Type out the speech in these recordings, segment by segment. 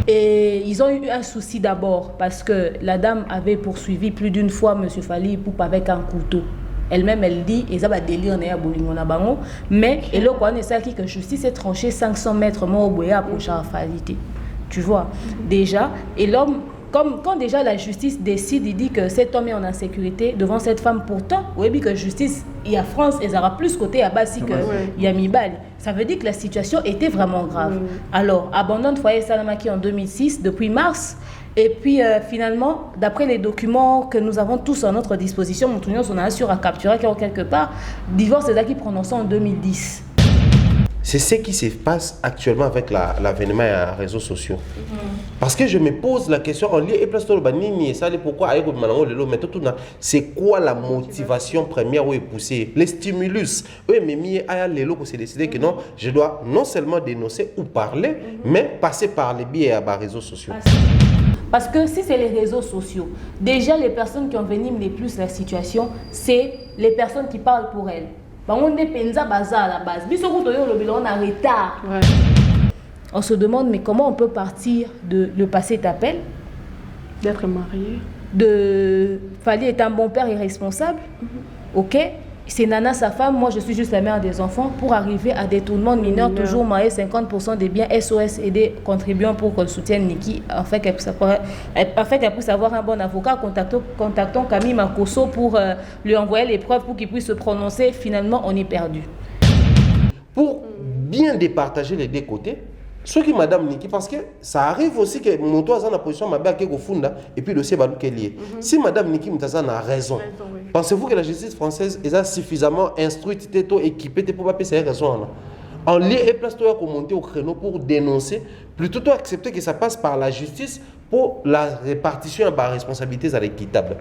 Et ils ont eu un souci d'abord parce que la dame avait poursuivi plus d'une fois M. Fally Ipupa avec un couteau. Elle-même, elle dit, et ça va délire, mais et le quoi, c'est que justice est tranchée 500 mètres au boya pour Charfalité. Tu vois, déjà, et l'homme, comme quand déjà la justice décide, il dit que cet homme est en insécurité devant cette femme, pourtant, oui, que justice, il y a France, et ça aura plus côté à Bassi que il y a Mibal. Ça veut dire que la situation était vraiment grave. Alors, abandon de foyer Salamaki en 2006, depuis mars. Et puis finalement, d'après les documents que nous avons tous à notre disposition, on a assuré à capturer quelque part, divorce est qui prononcé en 2010. C'est ce qui se passe actuellement avec l'avènement des réseaux sociaux. Parce que je me pose la question, en lieu et place de l'Obanini, pourquoi c'est quoi la motivation première où est poussée, les stimulus. Oui, mais Lélo pour se décider que non, je dois non seulement dénoncer ou parler, mais passer par les biais des réseaux sociaux. Parce que si c'est les réseaux sociaux, déjà les personnes qui enveniment les plus la situation, c'est les personnes qui parlent pour elles. On est penza bazar à la base. On a retard. On se demande mais comment on peut partir de le passé t'appelle, d'être marié, de Fally est un bon père irresponsable. Ok. C'est Nana sa femme, moi je suis juste la mère des enfants, pour arriver à détournement de mineurs, toujours marier 50% des biens SOS aider contribuant pour qu'on soutienne Niki, afin qu'elle puisse avoir un bon avocat. Contactons Camille Makosso pour lui envoyer les preuves pour qu'il puisse se prononcer. Finalement, on est perdu. Pour bien départager les deux côtés, ce qui Madame Niki, parce que ça arrive aussi que mon toit a la position et puis le dossier est lié. Si Madame Niki Moutaza a raison, pensez-vous que la justice française est suffisamment instruite, équipée pour pas payer raison? En lieu et place, tu as monter au créneau pour dénoncer, plutôt accepter que ça passe par la justice pour la répartition de la responsabilité équitable.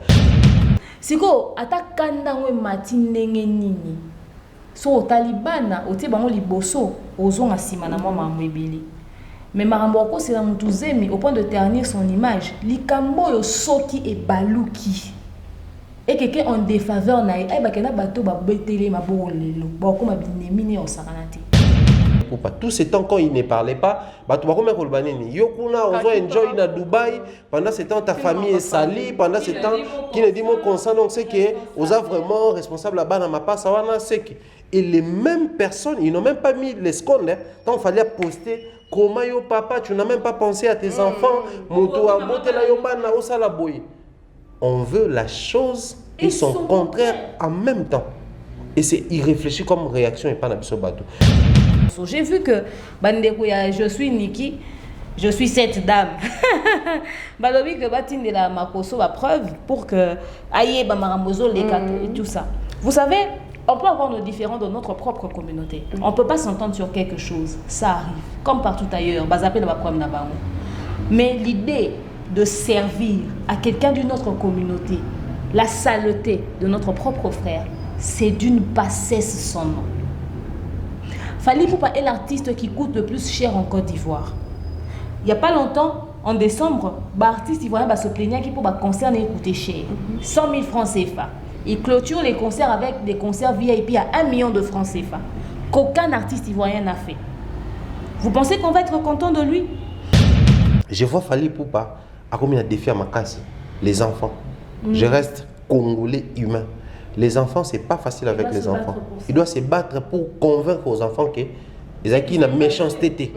Si vous avez un so Taliban, au Tibano Liboso, aux on a simanamo mamwebili. Mais Maramboko c'est la mutuzemi au point de ternir son image. Likambo yo soki et baluki. Et quelqu'un en défaveur na e bakena bato ba betele mabo lelo. Ba ko mabinemine o sakanati. Tout ce temps quand il ne parlait pas, Yokuna enjoy na Dubaï, pendant ce temps ta famille est salie, pendant ce temps qui ne dit mon consent, donc c'est que vous êtes vraiment responsable là-bas dans ma passe, et les mêmes personnes, ils n'ont même pas mis les secondes, quand il fallait poster, comment yo papa, tu n'as même pas pensé à tes enfants, on veut la chose et son contraire en même temps. Et c'est irréfléchi comme réaction et pas n'abso bateau. J'ai vu que je suis Niki, je suis cette dame. Balobi que Batine de la Makosso la preuve pour que aïe Bamarambozo les et tout ça. Vous savez, on peut avoir nos différends dans notre propre communauté. On ne peut pas s'entendre sur quelque chose. Ça arrive, comme partout ailleurs. Mais l'idée de servir à quelqu'un d'une autre communauté, la saleté de notre propre frère, c'est d'une bassesse sans nom. Fally Ipupa est l'artiste qui coûte le plus cher en Côte d'Ivoire. Il n'y a pas longtemps, en décembre, l'artiste ivoirien va se plaindre qu'il pour un concert coûter cher. 100 000 francs CFA. Il clôture les concerts avec des concerts VIP à 1 million de francs CFA. Qu'aucun artiste ivoirien n'a fait. Vous pensez qu'on va être content de lui? Je vois Fally Ipupa à combien de défis à ma casse. Les enfants. Je reste congolais humain. Les enfants, c'est pas facile avec les enfants. Il doit se battre pour convaincre aux enfants que les acquis n'a méchanceté.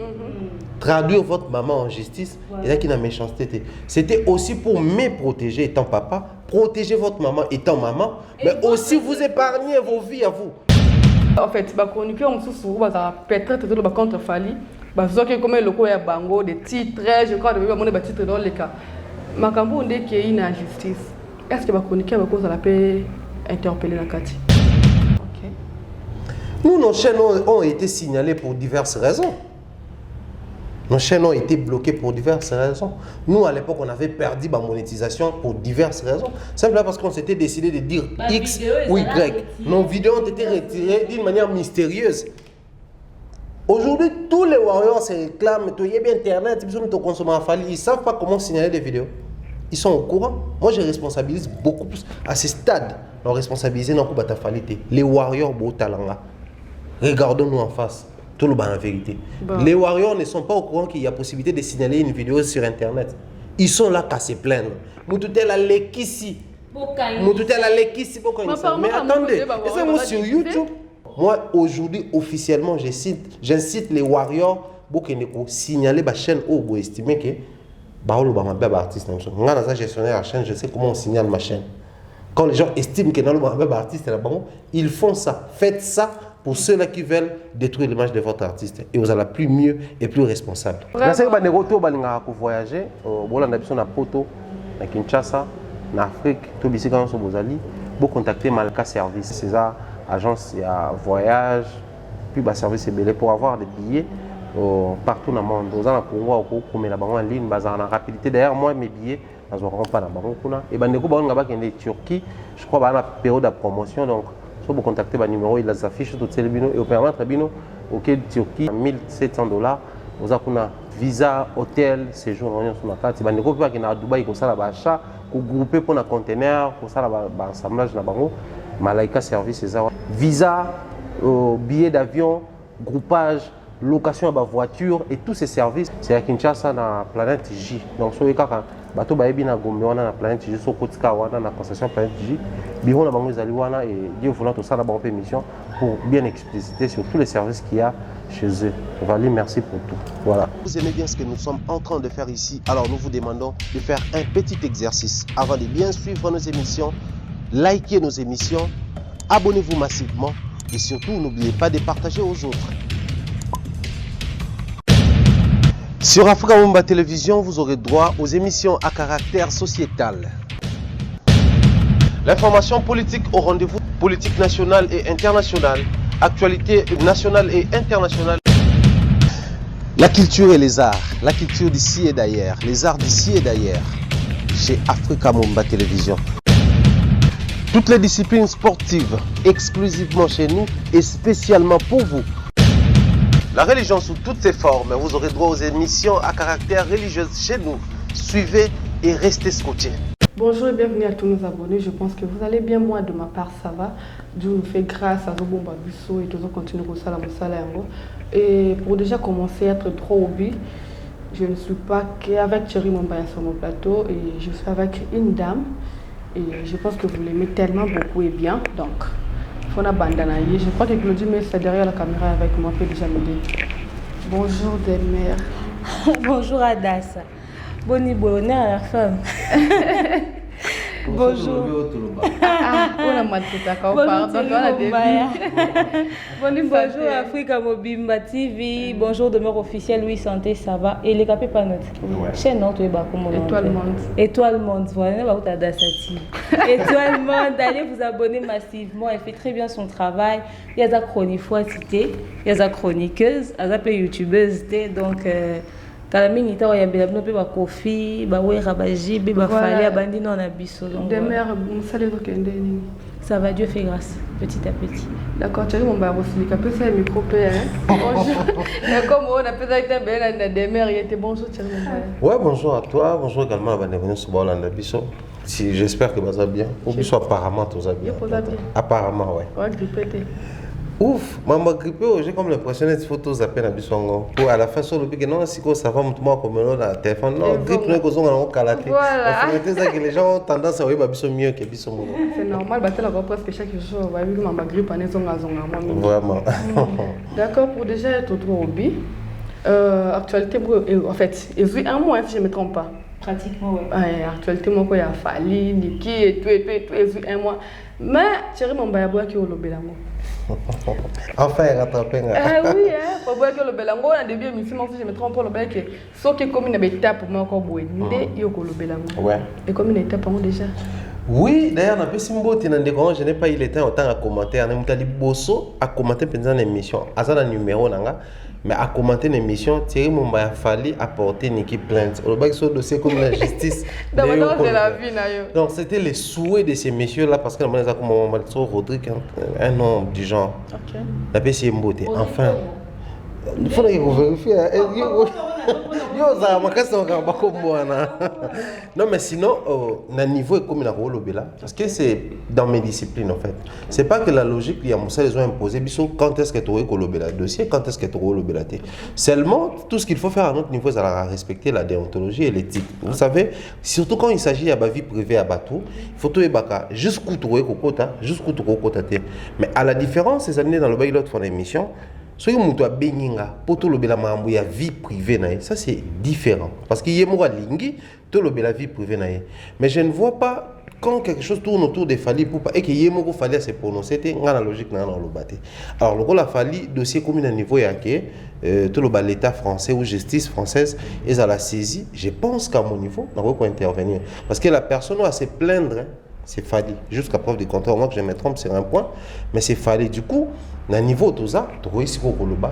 Traduire votre maman en justice, les acquis n'a méchanceté. C'était aussi pour me protéger étant papa, protéger votre maman étant maman, mais aussi vous épargner vos vies à vous. En fait, chroniqueur on peut-être contre Fally, comme le coup est bango des titres, je crois que des titres dans les cas. Makambo on dit qu'il y a une injustice. Est-ce que chroniqueur va cause à la paix interpeller la Cathy? Okay. Nous, nos chaînes ont été signalées pour diverses raisons. Nos chaînes ont été bloquées pour diverses raisons. Nous, à l'époque, on avait perdu la monétisation pour diverses raisons. Simplement parce qu'on s'était décidé de dire X ou Y. Nos vidéos ont été retirées d'une manière mystérieuse. Aujourd'hui, tous les warriors se réclament. Tu y bien Internet, tu consommes à Fally. Ils ne savent pas comment signaler des vidéos. Ils sont au courant. Moi, je responsabilise beaucoup plus. À ce stade, on responsabilise dans Fally. Les warriors, beau talent. Regardons-nous en face. Tout le bas en vérité. Bon. Les Warriors ne sont pas au courant qu'il y a possibilité de signaler une vidéo sur Internet. Ils sont là qu'à se plaindre. Moutoutel a l'équissi. Moutoutel a l'équissi. Mais attendez, c'est moi sur YouTube. Moi, aujourd'hui, officiellement, j'incite les Warriors pour signaler la chaîne où vous estimez que Baolo est un artiste. Moi, dans un gestionnaire de la chaîne, je sais comment on signale ma chaîne. Quand les gens estiment que Baolo est un artiste, ils font ça. Faites ça pour ceux-là qui veulent détruire l'image de votre artiste. Et vous allez plus mieux et plus responsable. Merci à vous pour voyager. Vous avez un poto à Kinshasa, en Afrique, tout ici quand vous allez. Vous contactez Malka Service. C'est ça, agence il y a voyage, puis service est belé pour avoir des billets partout dans le monde. Vous allez pouvoir comme la banque en ligne, en rapidité. D'ailleurs, moi mes billets, je ne pas dans la banque. Et ben, en Turquie, je crois qu'il y a une période de promotion. Donc, si vous contactez le numéro, il les affiche tout le monde. Et au permettre auquel Turquie, $1,700, vous avez un visa, hôtel, séjour sur la carte. Si vous avez à Dubaï, vous avez achat, vous groupez pour un conteneur, vous avez un assemblage dans la banque. Malaika Service, c'est ça. Visa, billets d'avion, groupage, location de voiture et tous ces services, c'est à Kinshasa dans la planète J. Donc, si vous avez bateau baebi na Gombe wana na planète J, so kotika wana na concession planète J, biro na bango ezali wana et Dieu voulant tout ça na bango émission pour bien expliciter sur tous les services qu'il y a chez eux. Valérie, merci pour tout. Voilà. Vous aimez bien ce que nous sommes en train de faire ici, alors nous vous demandons de faire un petit exercice avant de bien suivre nos émissions, likez nos émissions, abonnez-vous massivement et surtout n'oubliez pas de partager aux autres. Sur Africa Mumba Télévision, vous aurez droit aux émissions à caractère sociétal. L'information politique au rendez-vous, politique nationale et internationale, actualité nationale et internationale. La culture et les arts, la culture d'ici et d'ailleurs, les arts d'ici et d'ailleurs, chez Africa Mumba Télévision. Toutes les disciplines sportives, exclusivement chez nous et spécialement pour vous. La religion sous toutes ses formes, vous aurez droit aux émissions à caractère religieux chez nous. Suivez et restez scotchés. Bonjour et bienvenue à tous nos abonnés. Je pense que vous allez bien. Moi, de ma part, ça va. Dieu nous fait grâce à Zobomba Bisso et toujours continuer au salam. Et pour déjà commencer à être trop hobby, je ne suis pas qu'avec Thierry Mombaya sur mon plateau et je suis avec une dame. Et je pense que vous l'aimez tellement beaucoup et bien. Donc, Fona Bandanaye. Je crois que Claudie met ça derrière la caméra avec moi, peut déjà m'aider. Bonjour des mères. Bonjour Adassa. Bonne bonheur à la femme. Bonjour. On a maltraité à pardon. Bonjour Africa Mobimba TV. Bonjour demeure officielle, oui, santé, ça va. Et les capés pas notre. Chaîne non, tu es bas comme Étoile Monde. Étoile Monde, voilà, on va Étoile Monde, allez vous abonner massivement. Elle fait très bien son travail. Il y a sa chroniqueuse, il y a sa chroniqueuse, il y a sa youtubeuse, donc. Kalamini ita wa yambela bino pe ba kofi ba wera ba jibe ba fali abandi non na biso donc des mères musale ko kende nini ça va, Dieu fait grâce petit à petit. D'accord, tu as mon baro si ka pesa micro pe bonjour. Mais comme on a peut être belle na des mères, il était bonjour Thierry mon ouais, bonjour à toi, bonjour également à Banevenu sur Bolanda biso. Si j'espère que ça va bien. Ou biso apparemment tout va bien. Apparemment ouais. Ouais, grippé. Ouf, maman grippé, j'ai comme l'impression d'être photos à peine à Bissongo. Pour à la fin sur le pic, non, si ça va moi comme on a téléphone, non, grippe nous causons en calaté. Voilà. C'est ça que les gens ont tendance à voir Babisson mieux que Bissongo. C'est normal, bah la presque chaque jour, va vivre ma grippe en étant vraiment. D'accord, pour déjà être trop hobby. Actualité, en fait, il y a un mois si je ne me trompe pas. Pratiquement, oui. Actualité, moi, il y a Fali, Niki et tout, il y a un mois. Mais Thierry Mombaya qui est au Lobelango. Enfin, rattrapé. Oui, pour voir que le Belango, on a début émission, si je me trompe pas, le Belango, ce qui est comme une étape pour moi encore boué, il y a le Belango. Ouais. Et comme une étape déjà. Oui, d'ailleurs, dans je n'ai pas eu le temps autant à commenter. On a dit bosso à commenter pendant l'émission. À ça, le numéro nanga. Mais à commenter l'émission, Thierry Mombaya Fali apporter une équipe plainte. On va sur le dossier comme la justice. Donc c'était les souhaits de ces messieurs-là parce que nous avons Rodrigue, un nom du genre. La PC Mbote. Enfin, il faudrait que vous vérifiez. Yo za makasi ngamba ko mwana. Non mais sinon na niveau comme na rolobela parce que c'est dans mes disciplines en fait. C'est pas que la logique il y a Moussa les ont imposé biso quand est-ce que tu aurais kolobela dossier quand est-ce que tu rolobela té. Seulement tout ce qu'il faut faire à notre niveau c'est respecter la déontologie et l'éthique. Vous savez surtout quand il s'agit à vie privée à bateau, il faut tout ebaka jusqu'où tu aurais kokota jusqu'où tu kokota té. Mais à la différence ces années dans le bail l'autre fois l'émission soki mutu abenginga po tolobela makambo ya vie privée na ye, ça c'est différent parce que ye moko alingi tolobela vie privée na ye. Mais je ne vois pas quand quelque chose tourne autour des Fally Ipupa et que ye moko Fally à se prononcer te nga na logique na lobate. Alors le la Fally dossier comme un niveau ya ke toloba l'état français ou justice française et à la saisie, je pense qu'à mon niveau on va intervenir parce que la personne doit se plaindre c'est Fally jusqu'à preuve du contraire. Moi que je me trompe c'est un point mais c'est Fally du coup à niveau tout ça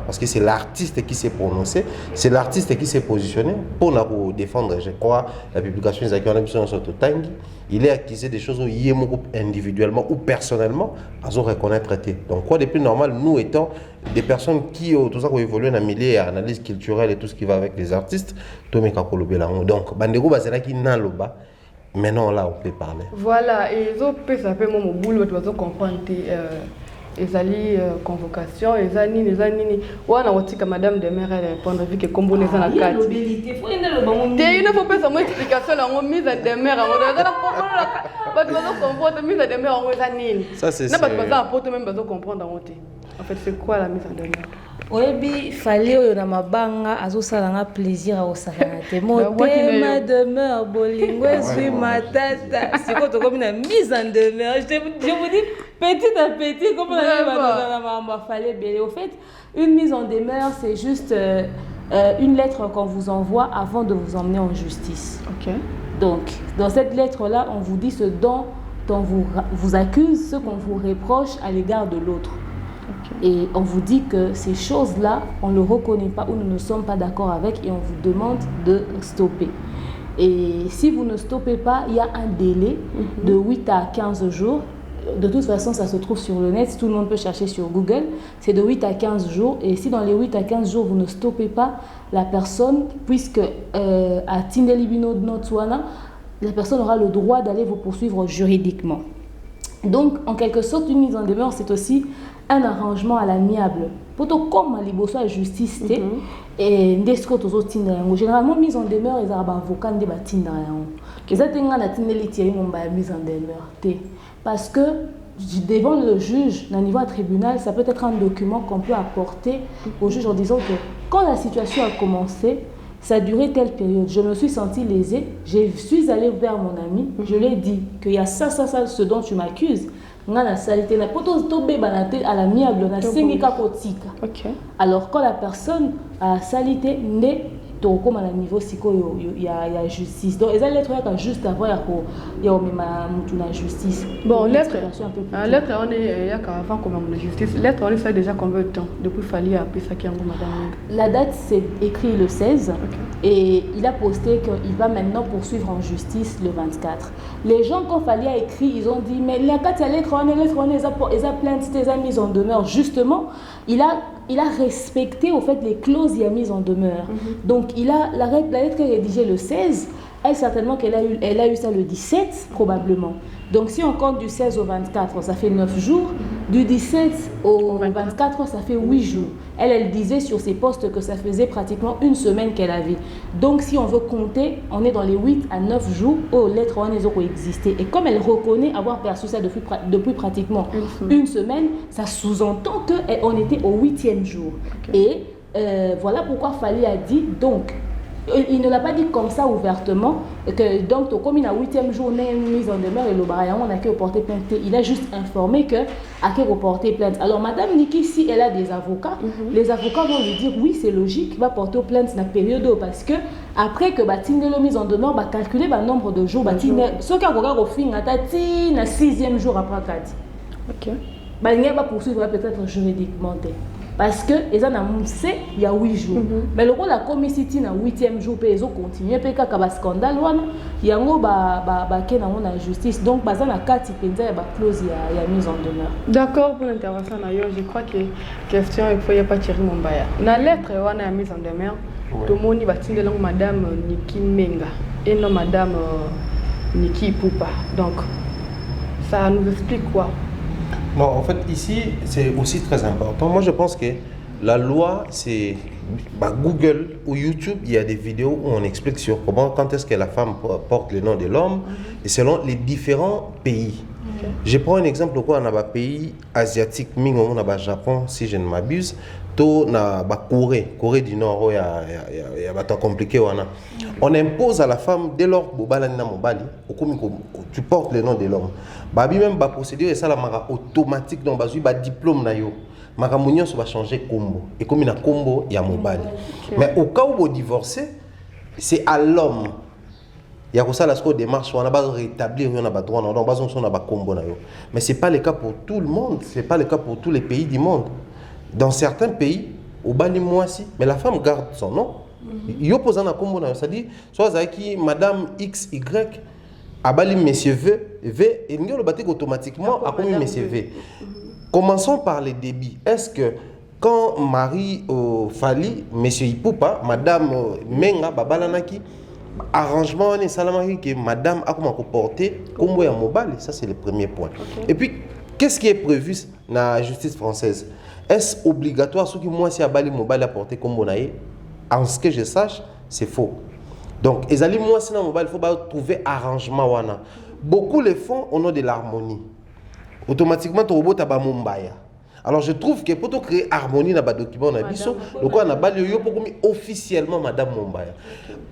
parce que c'est l'artiste qui s'est prononcé, c'est l'artiste qui s'est positionné pour nous défendre, je crois, la publication des accords de Tanguy. Il est accusé des choses où il est individuellement ou personnellement à reconnaître. Donc quoi de plus normal, nous étant des personnes qui tout ça évoluent dans le milieu analyse culturelle et tout ce qui va avec les artistes, donc bandego bazela qui n'a loba. Maintenant là on peut parler. Voilà, et les autres ça fait mon boulot, tu vas comprendre. Ezali convocation ezani wana watika madame de maire elle répondre vu que combo les na carte faut il ne faut pas ça explication la mise en demeure on doit pas comprendre mise en demeure on ezani ça c'est na pas pas pour même pas comprendre en fait c'est quoi la mise en demeure oyebi Fally oyo na mabanga azosalanga plaisir akosakana te motema demeure bolingo ezwi matata siko tokomi na mise en demeure je vous dis petit à petit comme on a Fally belé au fait une mise en demeure c'est juste une lettre qu'on vous envoie avant de vous emmener en justice. OK. Donc dans cette lettre là on vous dit ce dont on vous accuse, ce qu'on vous reproche à l'égard de l'autre. Okay. Et on vous dit que ces choses-là, on ne le reconnaît pas ou nous ne sommes pas d'accord avec et on vous demande de stopper. Et si vous ne stoppez pas, il y a un délai de 8 à 15 jours. De toute façon, ça se trouve sur le net, tout le monde peut chercher sur Google. C'est de 8 à 15 jours. Et si dans les 8 à 15 jours, vous ne stoppez pas la personne, puisque à Tindelibino Notswana, la personne aura le droit d'aller vous poursuivre juridiquement. Donc, en quelque sorte, une mise en demeure, c'est aussi un arrangement à l'amiable. Poto comme liboso à justice et ndesko tozo tinda yango. Généralement mise en demeure les avocats ndé ba tinda yango. Eza tenga na tindeli tie ngomba mise en demeure té parce que devant le juge, au niveau tribunal, ça peut être un document qu'on peut apporter au juge en disant que quand la situation a commencé, ça a duré telle période, je me suis sentie lésée, je suis allée vers mon ami, je lui ai dit qu'il y a ça, ce dont tu m'accuses. À l'amiable, alors quand la personne a salité, comme à la niveau il y a justice. Donc les lettres juste avant il y a justice. Bon, lettre on est avant comme la justice. Lettre on est ça déjà combien de temps depuis Fally a ça qui madame. La date c'est écrit le 16 et il a posté qu'il va maintenant poursuivre en justice le 24. Les gens quand Fally a écrit, ils ont dit mais la carte lettre on est plainte des mise en demeure justement, il a respecté au fait les clauses il a mise en demeure. Donc la lettre rédigée le 16, elle certainement qu'elle a eu ça le 17 probablement. Donc si on compte du 16 au 24, ça fait 9 jours. Du 17 au 24, ça fait 8 jours. Elle disait sur ses postes que ça faisait pratiquement une semaine qu'elle avait. Donc si on veut compter, on est dans les 8 à 9 jours où les lettres ont existé. Et comme elle reconnaît avoir perçu ça depuis pratiquement une semaine, ça sous-entend qu'on était au 8e jour. Okay. Et voilà pourquoi Fally a dit donc. Il ne l'a pas dit comme ça ouvertement, que donc comme il a 8e jour mise en demeure et le barayam on a qu'à porter plainte. Il a juste informé que a qu'à porter plainte. Alors Madame Niki, si elle a des avocats, les avocats vont lui dire oui c'est logique, va porter plainte dans la période parce que après que Batindelo mise en demeure, va calculer le nombre de jours. Ce qui a au fin à 6e jour après Kadi. Ok. Il va poursuivre peut-être juridiquement. Parce que ils ont annoncé il y a 8 jours. Mais le rôle la commission na 8e jour pe ils ont continué pe ka ba scandale wana yango ba kena na justice donc baza na kati penza ya ba clause ya mise en demeure. D'accord pour l'intervention na yo, je crois que question il faut y a pas tirer mon baya. Na lettre wana ya mise en demeure tout le monde va tirer madame Niki Menga et non madame Niki Poupa. Donc, ça nous explique quoi? Non, en fait, ici, c'est aussi très important. Moi, je pense que la loi, c'est Google ou YouTube, il y a des vidéos où on explique sur comment, quand est-ce que la femme porte le nom de l'homme et selon les différents pays. Je prends un exemple, quoi, on a un pays asiatique, on a Japon, si je ne m'abuse, to na Corée du Nord, il y a des compliqué. On impose à la femme, dès lors tu portes le nom de l'homme. Même la procédure est ça la automatique, donc le diplôme na yo. Makamunyo va changer combo et comme il a combo il y a mobile. Mais au cas où vous divorcez, c'est à l'homme. Il y a ça la démarche, on a besoin de rétablir, on a besoin de combo. Mais c'est pas le cas pour tout le monde, c'est pas le cas pour tous les pays du monde. Dans certains pays, au Bali moi aussi, mais la femme garde son nom. Il y a posé un combo, c'est-à-dire soit qui Madame XY a Bali Monsieur V et nous le bâti automatiquement a commis Monsieur V. Commençons par les débits. Est-ce que quand Marie Fali, Monsieur Ipoupa, Madame Menga, Babalanaki, arrangement et salamari que Madame a comment comporter comme un mobile, ça c'est le premier point. Et puis, qu'est-ce qui est prévu dans la justice française? Est-ce obligatoire ceux qui moi si Abali mobile à porter comme bonaï? En ce que je sache, c'est faux. Donc, les alliés moi si dans mobile, il faut trouver arrangement wana. Beaucoup le font au nom de l'harmonie. Automatiquement, ton robot a Mumbaya. Alors, je trouve que pour créer harmonie dans le document, on a dit officiellement Madame Mumbaya.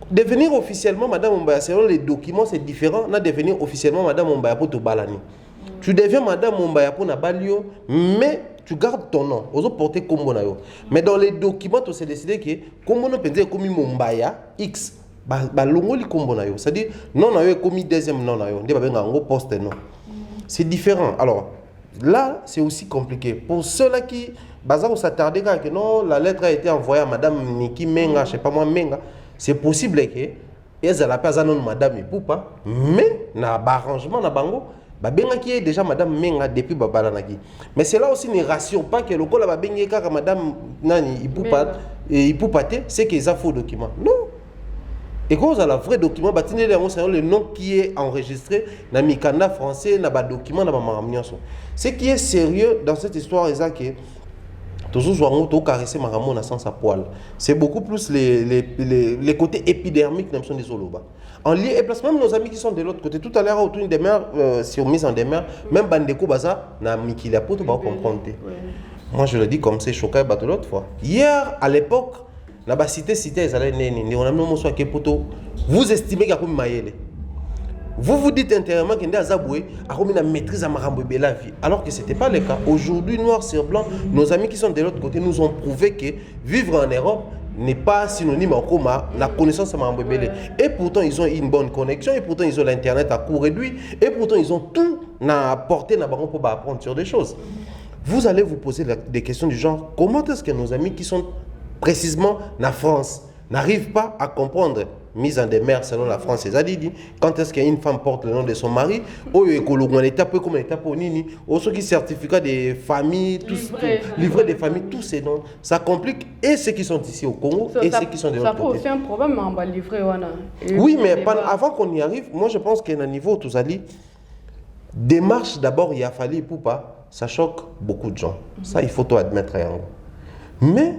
Devenir officiellement Madame Mumbaya, selon les documents, c'est différent. Devenir officiellement Madame Mumbaya pour te balani. Tu deviens Madame Mumbaya pour Nabalio, mais tu gardes ton nom. Aux autres porter comme Bonayo. Mais dans les documents, tu as décidé que comme on peut dire comme Mumbaya X, l'ongoli comme Bonayo. C'est-à-dire, non, on a commis deuxième nom, on a poste non. C'est différent. Alors, là, c'est aussi compliqué. Pour ceux-là qui s'attarder que non, la lettre a été envoyée à Madame Niki Menga, je ne sais pas moi, Menga, c'est possible que ils n'ont pas de Madame Ipoupa, mais dans l'arrangement, qui est déjà Madame Menga depuis Babalanaki. Mais c'est là aussi une rassure, pas que le col a bengi car Madame Nani Ipoupa, c'est qu'ils ont faux document. Non. Et quand vous avez le vrai document, le nom qui est enregistré dans le Mikanda français, dans le document, dans le ce qui est sérieux dans cette histoire, c'est que c'est beaucoup plus les côtés épidermiques des Zoloba. En lié et place, même nos amis qui sont de l'autre côté, tout à l'heure, autour des mers, sur mise en demeure, même Bandeko Baza, n'a mis qu'il a pour comprendre. Moi, je le dis comme c'est choqué de l'autre fois. Hier, à l'époque, la cité, vous estimez qu'il y a comme Mayele. Vous dites intérieurement qu'il y a une maîtrise à la vie, alors que ce n'était pas le cas. Aujourd'hui, noir sur blanc, nos amis qui sont de l'autre côté nous ont prouvé que vivre en Europe n'est pas synonyme en coma, la connaissance à Marambébélé. Et pourtant, ils ont une bonne connexion, et pourtant, ils ont l'Internet à coût réduit, et pourtant, ils ont tout à porter pour apprendre sur des choses. Vous allez vous poser des questions du genre, comment est-ce que nos amis qui sont précisément en France n'arrivent pas à comprendre mise en demeure selon la France, c'est-à-dire quand est-ce qu'une femme porte le nom de son mari, ou comme l'étape au Nini, ou ceux qui certificats des familles, livret des familles, tous ces noms, ça complique et ceux qui sont ici au Congo et ceux qui sont de l'autre côté. Ça pose aussi un problème en bas livré. Oui, mais avant qu'on y arrive, moi je pense qu'à un niveau, tous allés, démarche d'abord, il a fallu pour pas, ça choque beaucoup de gens. Ça, il faut tout admettre. Mais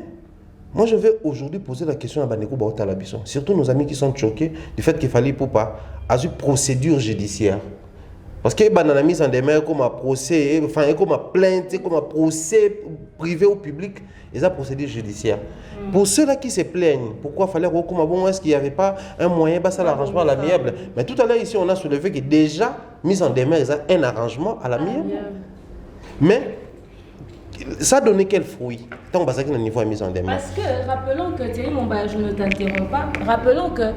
moi, je vais aujourd'hui poser la question à Bandeko Baota Labisson, surtout nos amis qui sont choqués du fait qu'il fallait pour pas à une procédure judiciaire. Parce que la mise en demeure comme un procès, enfin comme un plainte, comme un procès privé ou public, et ça procédure judiciaire. Pour ceux-là qui se plaignent, pourquoi fallait recommander, bon, est-ce qu'il n'y avait pas un moyen, ça l'arrangement à l'amiable? Mais tout à l'heure ici, on a soulevé que déjà mise en demeure, il y a un arrangement à l'amiable. Mais ça a donné quel fruit? Tant que le niveau est mis en demeure. Parce que, rappelons que, Thierry Momba, je ne t'interromps pas, rappelons que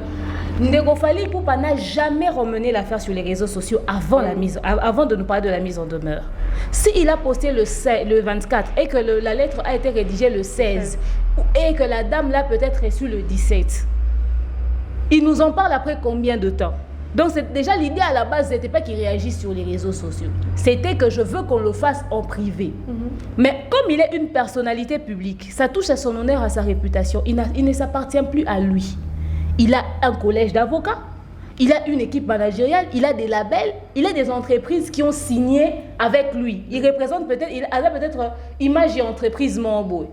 Ndeko Fally Ipupa n'a jamais remené l'affaire sur les réseaux sociaux avant de nous parler de la mise en demeure. S'il a posté le 24 et que la lettre a été rédigée le 16 et que la dame l'a peut-être reçue le 17, il nous en parle après combien de temps? Donc déjà l'idée à la base, c'était pas qu'il réagisse sur les réseaux sociaux. C'était que je veux qu'on le fasse en privé. Mais comme il est une personnalité publique, ça touche à son honneur, à sa réputation. Il ne s'appartient plus à lui. Il a un collège d'avocats, il a une équipe managériale, il a des labels, il a des entreprises qui ont signé avec lui. Il représente peut-être, il a peut-être image et entreprise Mambo.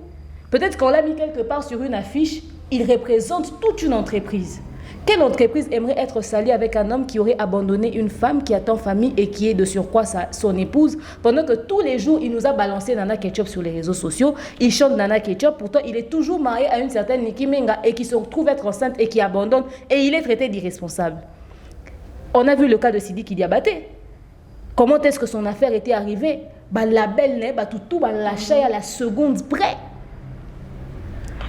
Peut-être qu'on l'a mis quelque part sur une affiche, il représente toute une entreprise. Quelle entreprise aimerait être salie avec un homme qui aurait abandonné une femme qui attend famille et qui est de surcroît son épouse, pendant que tous les jours il nous a balancé Nana Ketchup sur les réseaux sociaux, il chante Nana Ketchup, pourtant il est toujours marié à une certaine Nicki Menga et qui se retrouve être enceinte et qui abandonne et il est traité d'irresponsable. On a vu le cas de Sidiki Diabaté. Comment est-ce que son affaire était arrivée? La belle, tout lâché à la seconde près.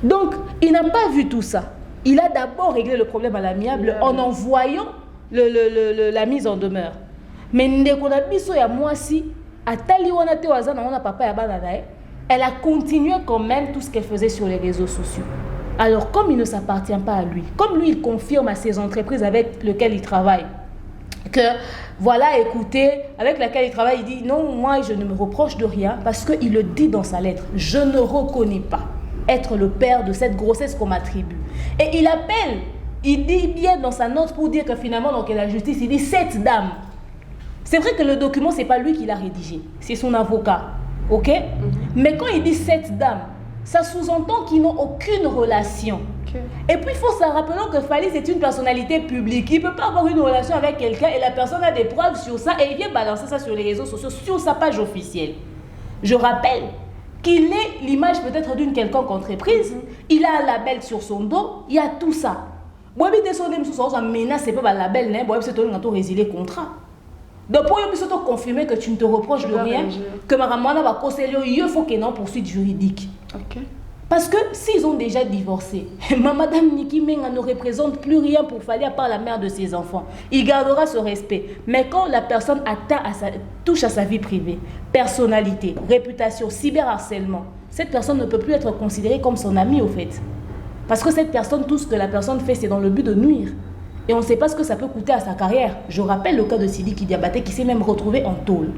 Donc, il n'a pas vu tout ça. Il a d'abord réglé le problème à l'amiable en envoyant la mise en demeure. Mais elle a continué quand même tout ce qu'elle faisait sur les réseaux sociaux. Alors, comme il ne s'appartient pas à lui, comme lui, il confirme à ses entreprises avec lesquelles il travaille, que voilà, écoutez, avec laquelle il travaille, il dit non, moi je ne me reproche de rien parce qu'il le dit dans sa lettre. Je ne reconnais pas être le père de cette grossesse qu'on m'attribue. Et il appelle, il dit bien dans sa note pour dire que finalement, donc la justice, il dit cette dame. C'est vrai que le document, c'est pas lui qui l'a rédigé, c'est son avocat, ok? Mais quand il dit cette dame, ça sous-entend qu'ils n'ont aucune relation. Et puis il faut se rappeler que Fally c'est une personnalité publique. Il ne peut pas avoir une relation avec quelqu'un et la personne a des preuves sur ça et il vient balancer ça sur les réseaux sociaux, sur sa page officielle. Je rappelle qu'il est l'image peut-être d'une quelconque entreprise, il a un label sur son dos, il y a tout ça. Moi, je c'est pas un label, c'est un résilier contrat. Donc pour te confirmer que tu ne te reproches de rien, que il faut qu'il y ait une poursuite juridique. Parce que s'ils ont déjà divorcé, Madame Nicki Menga ne représente plus rien pour Fally à part la mère de ses enfants. Il gardera ce respect. Mais quand la personne touche à sa vie privée, personnalité, réputation, cyberharcèlement, cette personne ne peut plus être considérée comme son amie au fait. Parce que cette personne, tout ce que la personne fait, c'est dans le but de nuire. Et on ne sait pas ce que ça peut coûter à sa carrière. Je rappelle le cas de Sidiki Diabaté qui s'est même retrouvé en tôle.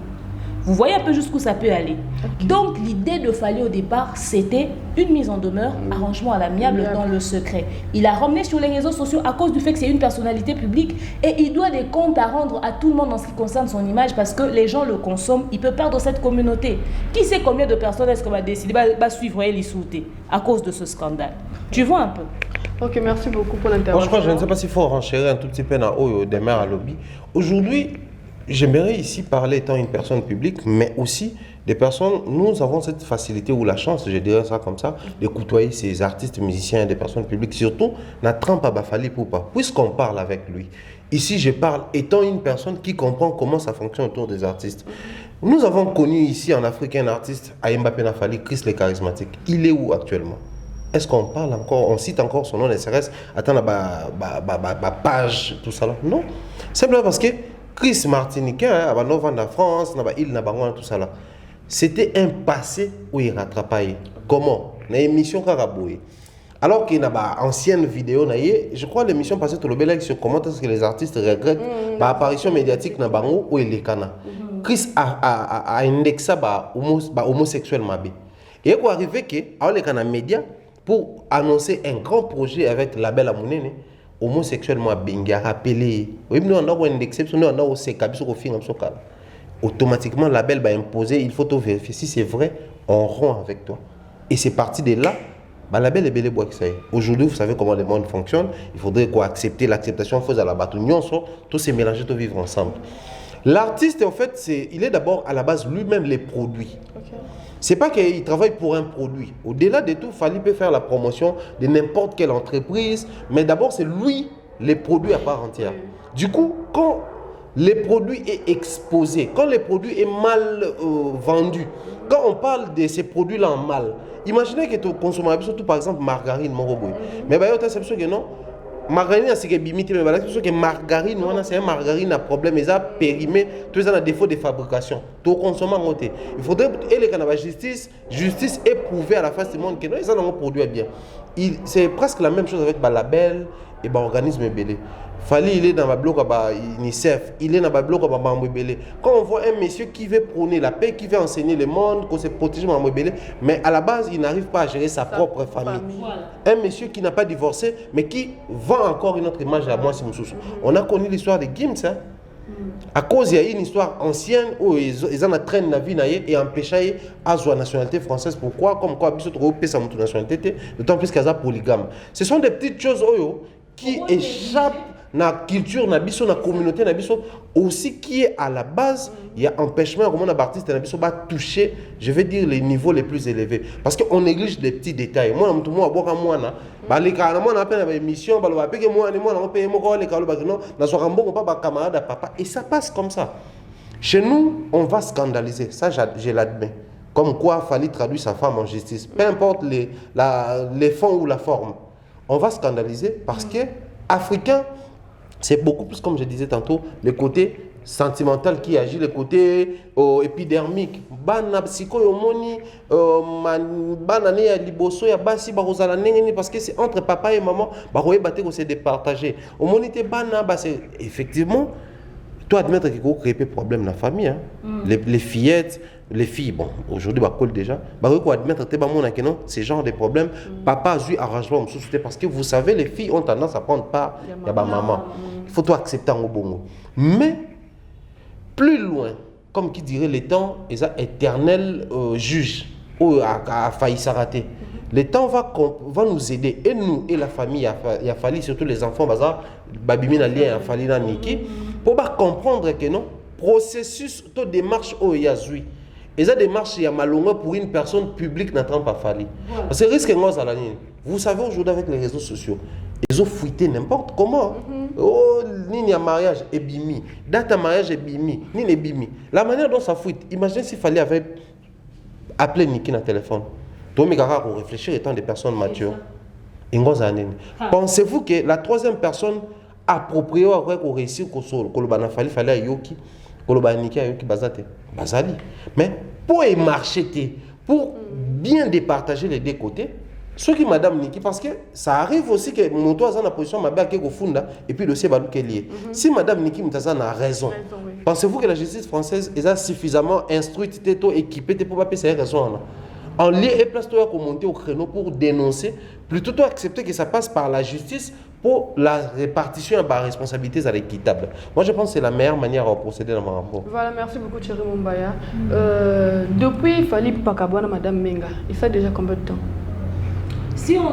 Vous voyez un peu jusqu'où ça peut aller. Donc l'idée de Fally au départ, c'était une mise en demeure, arrangement à l'amiable dans le secret. Il a ramené sur les réseaux sociaux à cause du fait que c'est une personnalité publique et il doit des comptes à rendre à tout le monde en ce qui concerne son image parce que les gens le consomment, il peut perdre cette communauté. Qui sait combien de personnes est-ce qu'on va décider de suivre l'issouté à cause de ce scandale? Tu vois un peu? Ok, merci beaucoup pour l'intervention. Franchement, je ne sais pas s'il faut renchérir un tout petit peu dans haut des maires à lobby. Aujourd'hui, j'aimerais ici parler étant une personne publique, mais aussi des personnes, nous avons cette facilité ou la chance, je dirais ça comme ça, de côtoyer ces artistes, musiciens, des personnes publiques, surtout, n'a trempe à Fally Ipupa, puisqu'on parle avec lui. Ici, je parle étant une personne qui comprend comment ça fonctionne autour des artistes. Nous avons connu ici en Afrique un artiste, Ayemba Pena Fally, Chris le charismatique. Il est où actuellement? Est-ce qu'on parle encore, on cite encore son nom, ne serait-ce attends la page, tout ça là? Non. Simplement parce que Chris Martiniquais, à la France, tout ça là, c'était un passé où il rattrapait. Comment? Dans l'émission Karaboué. Alors qu'il y a une ancienne vidéo, je crois l'émission passée tout le bel sur comment est-ce que les artistes regrettent l'apparition médiatique dans Bango ou les Kana. Chris a indexé homosexuel mabé. Et il est arrivé que les Kana médias pour annoncer un grand projet avec la belle Amounene. Homosexuellement bengi a rappelé oui nous on a une exception nous on a aussi cabiso au film automatiquement la belle va imposer il faut tout vérifier si c'est vrai on rompt avec toi et c'est parti de là la belle est belle bois que ça aujourd'hui vous savez comment le monde fonctionne il faudrait quoi accepter l'acceptation faut à la bataille tout se mélanger tout vivre ensemble l'artiste en fait il est d'abord à la base lui-même les produits. C'est pas qu'il travaille pour un produit. Au-delà de tout, Fally peut faire la promotion de n'importe quelle entreprise, mais d'abord c'est lui les produits à part entière. Du coup, quand le produit est exposé, quand le produit est mal vendu, quand on parle de ces produits-là en mal, imaginez que tu consommes surtout par exemple margarine, mon robot. Mais tu as l'impression que non. Margarine, c'est que bimité, mais voilà, c'est que margarine, c'est un margarine à problème, ils ont périmé, tous les défauts de fabrication. Tout consommant côté. Il faudrait que la justice ait prouvé à la face du monde que non, ils ont un produit bien. C'est presque la même chose avec la belle et bah organisme belé. Fali il est dans ma bloc à UNICEF, il est dans ma bloc à Mambo belé. Quand on voit un monsieur qui veut prôner la paix, qui veut enseigner le monde, qu'on se protège Mambo belé, mais à la base il n'arrive pas à gérer sa propre famille. Voilà. Un monsieur qui n'a pas divorcé, mais qui vend encore une autre image à moi, c'est Moussous. On a connu l'histoire de Gims, hein. À cause, il y a une histoire ancienne où ils en traînent la vie et empêché à la nationalité française. Pourquoi? Comme quoi, ils ont sa nationalité, d'autant plus qu'ils sont polygames. Ce sont des petites choses qui échappent à la culture, à la communauté, aussi qui est à la base, il y a empêchement comment un artiste va toucher, je vais dire, les niveaux les plus élevés. Parce qu'on néglige les petits détails. Moi, les émission, et ça passe comme ça. Chez nous, on va scandaliser, ça je l'admets. Comme quoi, Fali traduit sa femme en justice. Peu importe les fonds ou la forme. On va scandaliser parce que Africain, c'est beaucoup plus, comme je disais tantôt, le côté sentimental qui agit, le côté épidermique. Parce que c'est entre papa et maman, c'est départagé. Effectivement, toi admettre qu'il y a des problèmes dans la famille. Hein. Les fillettes, les filles, bon, aujourd'hui, déjà, admettre que non, c'est genre de problèmes. Papa a eu arrangement, parce que vous savez, les filles ont tendance à prendre part de maman. Il faut tout accepter en bon. Mais, plus loin, comme qui dirait les temps, ils ont éternel juge, ou a failli s'arrêter. Le temps va nous aider, et nous, et la famille, il a fallu, surtout les enfants, Babimina Lien, il a fallu Niki, pour comprendre que non, processus de démarche au Yazui. Et ça démarche, il y a malheureusement pour une personne publique n'attend pas fallu. Parce que risque vous savez aujourd'hui avec les réseaux sociaux, ils ont fuité n'importe comment. Oh, ni a mariage et bimi, date à mariage et bimi, ni ne bimi. La manière dont ça fuite, imaginez s'il fallait avait appelé Niki dans le téléphone. Donc, il faut réfléchir étant des personnes matures. Pensez-vous que la troisième personne appropriée pour réussir qu'il fallait Yoki, mais pour y marcher, pour bien départager les deux côtés, ce qui Madame Niki, parce que ça arrive aussi que mon toit est en position et puis le dossier est lié. Si Madame Niki a raison, pensez-vous que la justice française est suffisamment instruite, équipée pour pas payer raison? En lieu et place, tu dois monter au créneau pour dénoncer, plutôt que accepter que ça passe par la justice pour la répartition de la responsabilité équitable. Moi, je pense que c'est la meilleure manière à procéder dans mon rapport. Voilà, merci beaucoup, Thierry Mumbaya. Depuis Fali Pakabouana, Madame Menga, il fait déjà combien de temps? Si on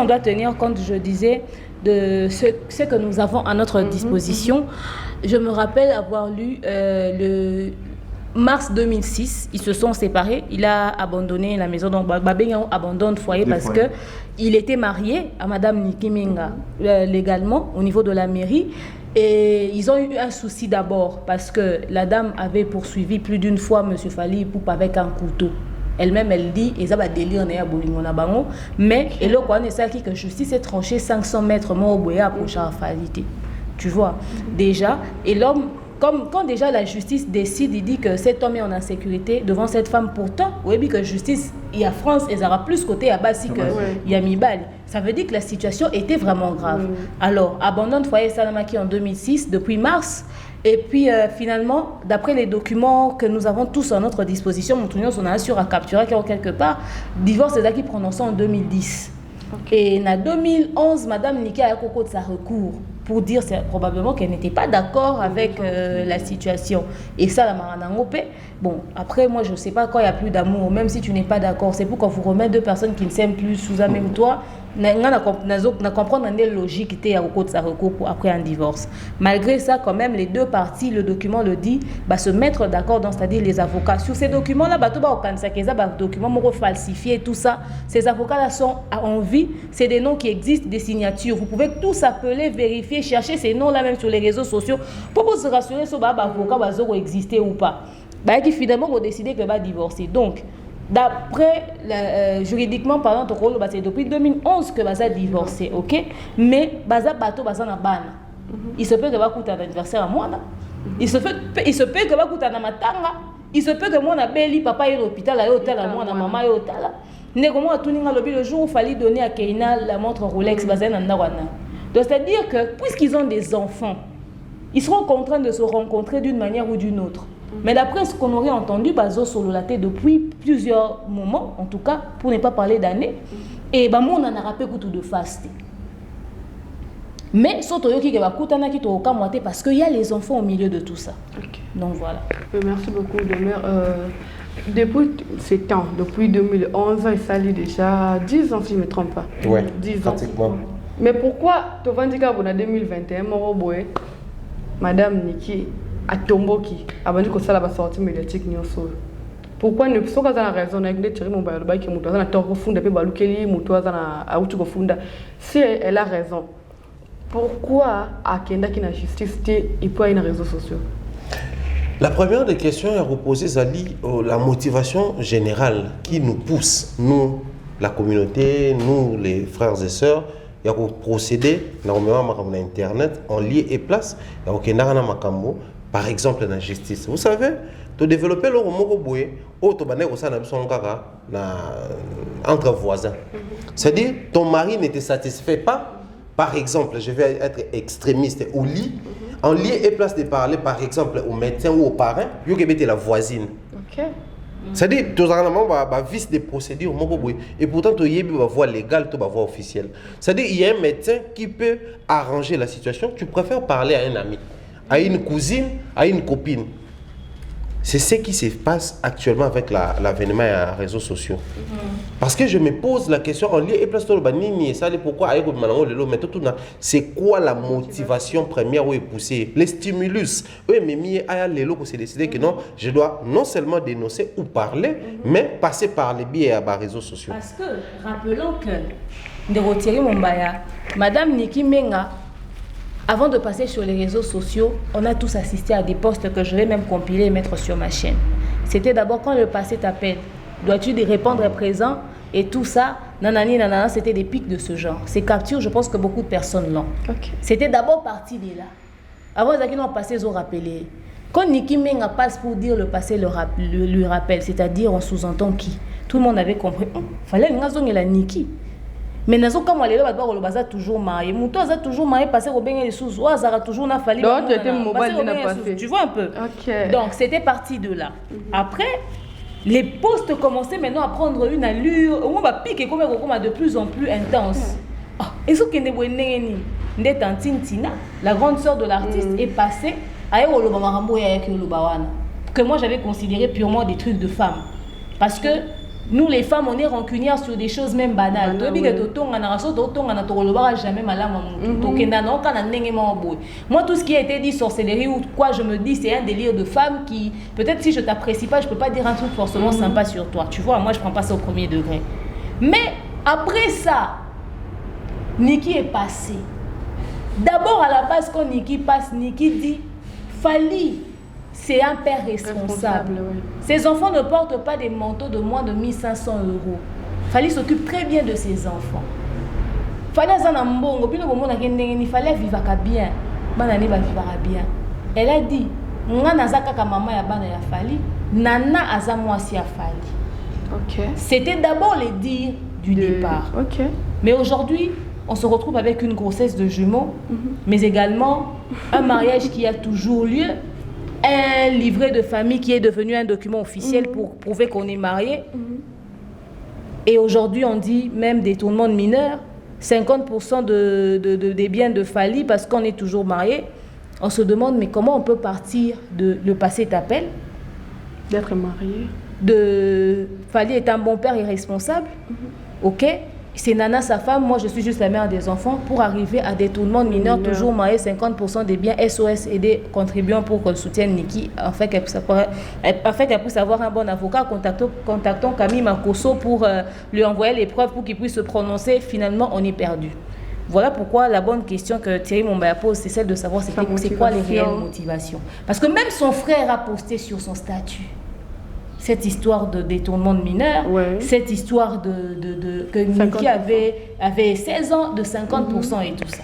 doit tenir compte, je disais, de ce que nous avons à notre disposition, je me rappelle avoir lu le mars 2006, ils se sont séparés. Il a abandonné la maison. Donc, Babégan abandonne le foyer parce qu'il était marié à Madame Niki Menga légalement au niveau de la mairie. Et ils ont eu un souci d'abord parce que la dame avait poursuivi plus d'une fois M. Fali Poup avec un couteau. Elle-même, elle dit, et ça va délire, mais elle a ça qui que justice est tranchée 500 mètres au boya pour Charfalité. Tu vois, déjà, et l'homme. Comme quand déjà la justice décide, il dit que cet homme est en insécurité devant cette femme. Pourtant, oui, que justice, il y a France, et ça aura plus côté à Bassi que il y a Mibali. Ça veut dire que la situation était vraiment grave. Alors, abandon de foyer Salamaki en 2006, depuis mars. Et puis finalement, d'après les documents que nous avons tous à notre disposition, on a assuré à capturer quelque part, divorce est qui prononcé en 2010. Et en 2011, Madame Niki a de sa recours pour dire probablement qu'elle n'était pas d'accord avec la situation. Et ça, la Maranangopé, bon, après, moi, je ne sais pas quand il n'y a plus d'amour, même si tu n'es pas d'accord, c'est pour qu'on vous remette deux personnes qui ne s'aiment plus sous un même toit. On comprend une logique qui était à de sa recours après un divorce. Malgré ça, quand même, les deux parties, le document le dit, se mettre d'accord, c'est-à-dire les avocats. Sur ces documents-là, documents falsifiés, tout ça, ces avocats-là sont en vie, c'est des noms qui existent, des signatures. Vous pouvez tous appeler, vérifier, chercher ces noms-là même sur les réseaux sociaux pour vous rassurer sur l'avocat va exister ou pas. Qui finalement vont décider que va divorcer. Donc, d'après, juridiquement parlant, c'est depuis 2011 que Baza a divorcé, ok? Mais Baza Bato Baza na ban. Il se peut que va coûter un anniversaire à moi. Il se peut que va coûter un matanga. Il se peut que moi na beli papa est à l'hôpital, à l'hôtel, à moi na maman est au hôpital. Négomo a tout le jour où il fallait donner à Keina la montre Rolex, donc c'est-à-dire que puisqu'ils ont des enfants, ils seront contraints de se rencontrer d'une manière ou d'une autre. Mais d'après ce qu'on aurait entendu, Bazo Sololate depuis plusieurs moments, en tout cas, pour ne pas parler d'années, et bah moi on en a rappelé tout de face. Mais surtout qui va coûter qui au parce qu'il y a les enfants au milieu de tout ça. Okay. Donc voilà. Merci beaucoup Demer. Depuis ces temps, depuis 2011, il s'allie déjà 10 ans si je ne me trompe pas. Oui, 10 ans. pratiquement. Mais pourquoi tu vas dire qu'en 2021, Madame Niki a Tomboki, avant que ça va sortir médiatique, pourquoi ne pas avoir la raison avec Thierry Mombayoloba qui est un tort profond depuis Balukeli, si elle a raison, pourquoi à Kenda qui n'a justice et pas une réseaux sociaux? La première des questions est reposée, Zali, la motivation générale qui nous pousse, nous, la communauté, nous, les frères et sœurs, il y a procéder normalement à Internet, en lieu et place, il y a par exemple la justice. Vous savez, tu développes le Romoboué, entre voisins. C'est-à-dire, ton mari ne te satisfait pas. Par exemple, je vais être extrémiste au lit. En lieu et place de parler, par exemple, au médecin ou au parrain, il y a la voisine. Ok. C'est-à-dire, tu as vice des procédures. Et pourtant, tu as une voie légale, tu as une voie officielle. C'est-à-dire, il y a un médecin qui peut arranger la situation. Tu préfères parler à un ami, à une cousine, à une copine. C'est ce qui se passe actuellement avec l'avènement des réseaux sociaux. Parce que je me pose la question en lieu et place de l'Obanini, pourquoi c'est quoi la motivation première où est poussée? Les stimulus. Oui, mais c'est décidé que non, je dois non seulement dénoncer ou parler, mais passer par les biais des réseaux sociaux. Parce que, rappelons que, de retirer mon baya, Madame Niki Menga, avant de passer sur les réseaux sociaux, on a tous assisté à des posts que je vais même compiler et mettre sur ma chaîne. C'était d'abord quand le passé t'appelle. Dois-tu répondre présent? Et tout ça, nanani, nanana, c'était des pics de ce genre. Ces captures, je pense que beaucoup de personnes l'ont. Okay. C'était d'abord parti de là. Avant, ils ont passé, ils ont rappelé. Quand Niki Menga passe pour dire le passé lui rappelle, c'est-à-dire on sous-entend qui? Tout le monde avait compris. Fallait que la Niki. Mais nazo comme les là le bazar toujours marié muto a toujours marié passé au benga les sous azara toujours n'a fallu donc tu étais mobile n'a passé tu vois un peu. Okay. Donc c'était parti de là. Après les posts commençaient maintenant à prendre une allure on va piquer comme de plus en plus intense. Et ce qui n'est Tantina, la grande sœur de l'artiste est passée à que moi j'avais considéré purement des trucs de femmes parce que nous les femmes on est rancunières sur des choses même banales. Moi tout ce qui a été dit sorcellerie ou quoi je me dis c'est un délire de femme qui peut-être si je t'apprécie pas je peux pas dire un truc forcément sympa sur toi. Tu vois moi je prends pas ça au premier degré. Mais après ça Niki est passé. D'abord à la base quand Niki passe Niki dit Fali c'est un père responsable. Oui. Ses enfants ne portent pas des manteaux de moins de 1 500 €. Fali s'occupe très bien de ses enfants. Fali il fallait vivre bien. Bien. Elle a dit, maman ya bana ya Fali, nana aza mwasi ya Fali. Okay. C'était d'abord les dires du départ. Okay. Mais aujourd'hui, on se retrouve avec une grossesse de jumeaux, mais également un mariage qui a toujours lieu. Un livret de famille qui est devenu un document officiel pour prouver qu'on est marié. Et aujourd'hui, on dit même détournement de mineurs, 50% des biens de Fali parce qu'on est toujours marié. On se demande, mais comment on peut partir de le passé t'appelle? D'être marié. De Fali est un bon père irresponsable. Ok? C'est Nana, sa femme, moi je suis juste la mère des enfants pour arriver à détournement de mineurs, toujours marié 50% des biens SOS et des contribuants pour qu'on soutienne Niki, afin qu'elle puisse avoir un bon avocat. Contactons Camille Makosso pour lui envoyer les preuves pour qu'il puisse se prononcer. Finalement, on est perdu. Voilà pourquoi la bonne question que Thierry Mombaya pose, c'est celle de savoir c'est quoi les réelles motivations. Parce que même son frère a posté sur son statut cette histoire de détournement de mineurs, cette histoire que Niki avait 16 ans, de 50% et tout ça.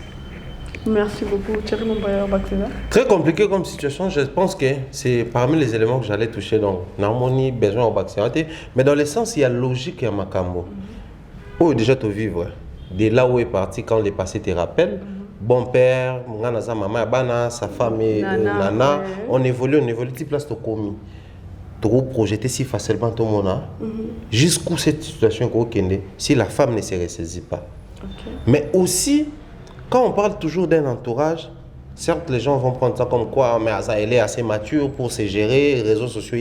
Merci beaucoup. Thierry Montbaillard Baxena. Très compliqué comme situation, je pense que c'est parmi les éléments que j'allais toucher dans l'harmonie, besoin au Baxena. Mais dans le sens, il y a logique et Makambo. Oh, déjà te vivre. De là où est parti, quand le passé te rappelle, bon père, maman, Bana, sa femme et Nana, on évolue, tu places ton commis. Tu peux projeter si facilement ton monde. Jusqu'où cette situation, si la femme ne se ressaisit pas. Mais aussi, quand on parle toujours d'un entourage, certes les gens vont prendre ça comme quoi, mais elle est assez mature pour se gérer, les réseaux sociaux,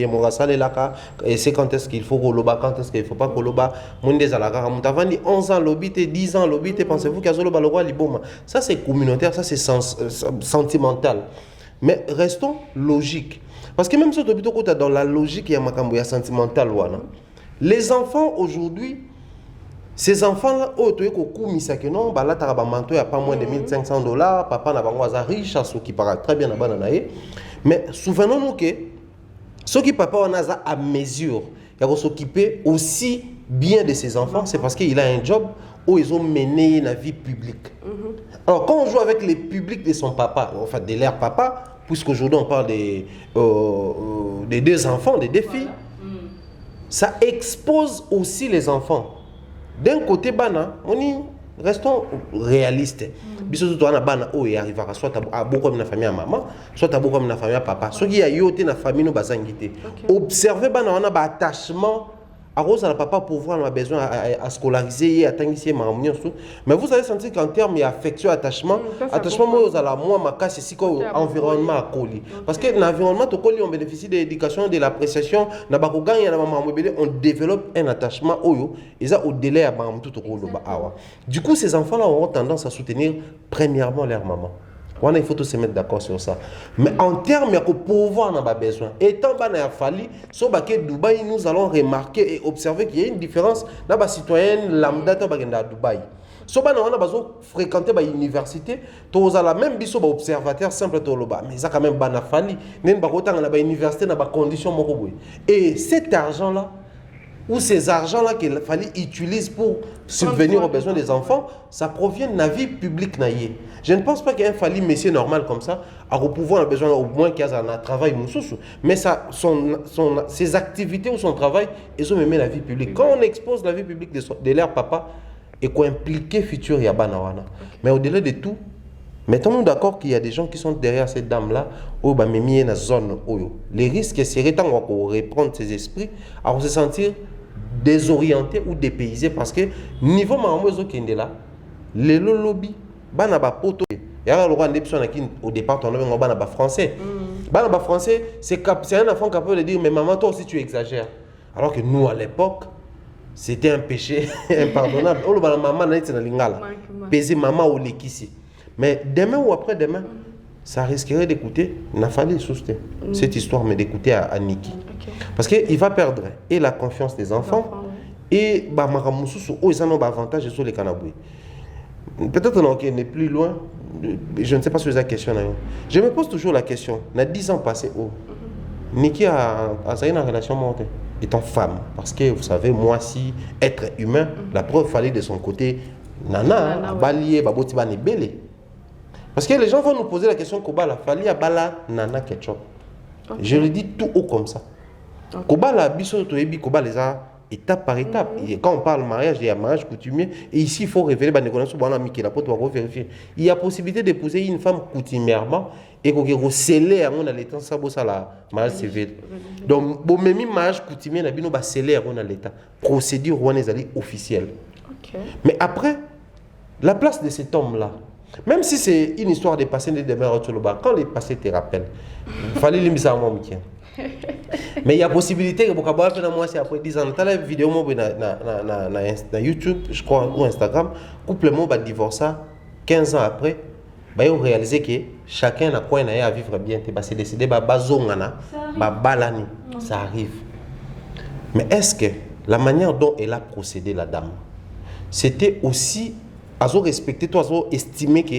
et c'est quand est-ce qu'il faut koloba, quand est-ce qu'il ne faut pas koloba. Avant 11 ans, 10 ans, pensez-vous qu'il y a le roi Liboma. Ça c'est communautaire, ça c'est sentimental. Mais restons logiques. Parce que même si tu es dans la logique, il y a un sentimental. Les enfants aujourd'hui, ces enfants-là, tu as que non, là, tu as un manteau, il n'y a pas moins de $1,500, papa n'a pas riche, ce qui paraît très bien. Mais souvenons-nous que ce qui papa a à mesure, il va s'occuper aussi bien de ses enfants, c'est parce qu'il a un job où ils ont mené la vie publique. Alors quand on joue avec les publics de son papa, enfin de leur papa, puisqu'aujourd'hui on parle des deux enfants, des deux filles, ça expose aussi les enfants. D'un côté, restons réalistes. Bisous toi na bana o y arrivera soit à beaucoup comme la famille à maman, soit à beaucoup comme la famille à papa. Ce qui a yoté na famille no bazangité. Observez bana on a ba attachement à rose à la papa pour voir on a besoin à scolariser, à tangiser maman. Mais vous allez sentir qu'en termes d'affection, attachement moi aux ala moi ma casse ici quoi environnement à coller. Parce que l'environnement to coller on bénéficie de l'éducation, de l'appréciation, na ba ko gagner na maman on développe un attachement oyo et ça au délai à maman tout au ba awa. Du coup ces enfants là auront tendance à soutenir premièrement leur maman. Il faut tous se mettre d'accord sur ça. Mais en termes de pouvoir, on a besoin. Étant dans la Fali, sur Dubaï, nous allons remarquer et observer qu'il y a une différence dans les citoyens lambda de Dubaï. Si on a besoin de fréquenter l'université, tu as la même biso observateur simple mais ça quand même bana Fali. Nen ba kota na ba université na ba condition moko. Et cet argent là ou ces argents-là qu'il fallait utiliser pour subvenir aux besoins des enfants, ça provient de la vie publique. Je ne pense pas qu'il y ait un fallait monsieur normal comme ça, à pouvoir avoir besoin au moins qu'il y ait un travail, mais ça, ses activités ou son travail, ils ont même la vie publique. Quand on expose la vie publique de leur papa, et qu'on implique futur, il y a banawana. Mais au-delà de tout, mettons-nous d'accord qu'il y a des gens qui sont derrière cette dame-là, où bah même dans zone où les risques seraient tant qu'on reprendre ses esprits, à se sentir désorienté ou dépaysé parce que niveau mamozo qui est là, les lobby, bana ba poto, y a le roi au départ on avait bana ba français, bana ba français c'est un enfant capable de dire mais maman toi aussi tu exagères, alors que nous à l'époque c'était un péché impardonnable. Oh le maman n'a été dans l'ingala, peser maman au lekisi. Mais demain ou après-demain, ça risquerait d'écouter, il a fallu soutenir cette histoire, mais d'écouter à Niki. Parce qu'il va perdre et la confiance des enfants, et ils ont un avantage sur les Canabouis. Peut-être qu'on n'est plus loin, je ne sais pas sur la question. Je me pose toujours la question, il y a 10 ans passés, Niki a une relation morte, étant femme. Parce que vous savez, moi, si être humain, la preuve fallait de son côté, Nana, Balié, Baboti Bani Belé. Parce que les gens vont nous poser la question Kobala, fallait Bala Nana Ketchup. Je le dis tout haut comme ça. Kobala, Bisso, Toebi, Kobala, les a étape par étape. Et quand on parle mariage, il y a mariage coutumier. Et ici, il faut révéler la connaissance pour la pote ou vérifier. Il y a possibilité d'épouser une femme coutumièrement et qu'on va sceller à mon l'état, ça va la mariage civil. Donc, bon, même mariage coutumier, on va sceller à mon l'état. Procédure officielle. Mais après, la place de cet homme-là, même si c'est une histoire de passé de demain sur le bas, quand les passés te rappellent, il fallait les miser à mon métier. Mais il y a possibilité que moi, c'est après 10 ans, dans la vidéo na YouTube, je crois, ou Instagram, couple moi va divorcer 15 ans après, bah ils réalisé que chacun a quoi à vivre bien, c'est décidé ça arrive. Mais est-ce que la manière dont elle a procédé la dame, c'était aussi à respecter, toi, à estimer que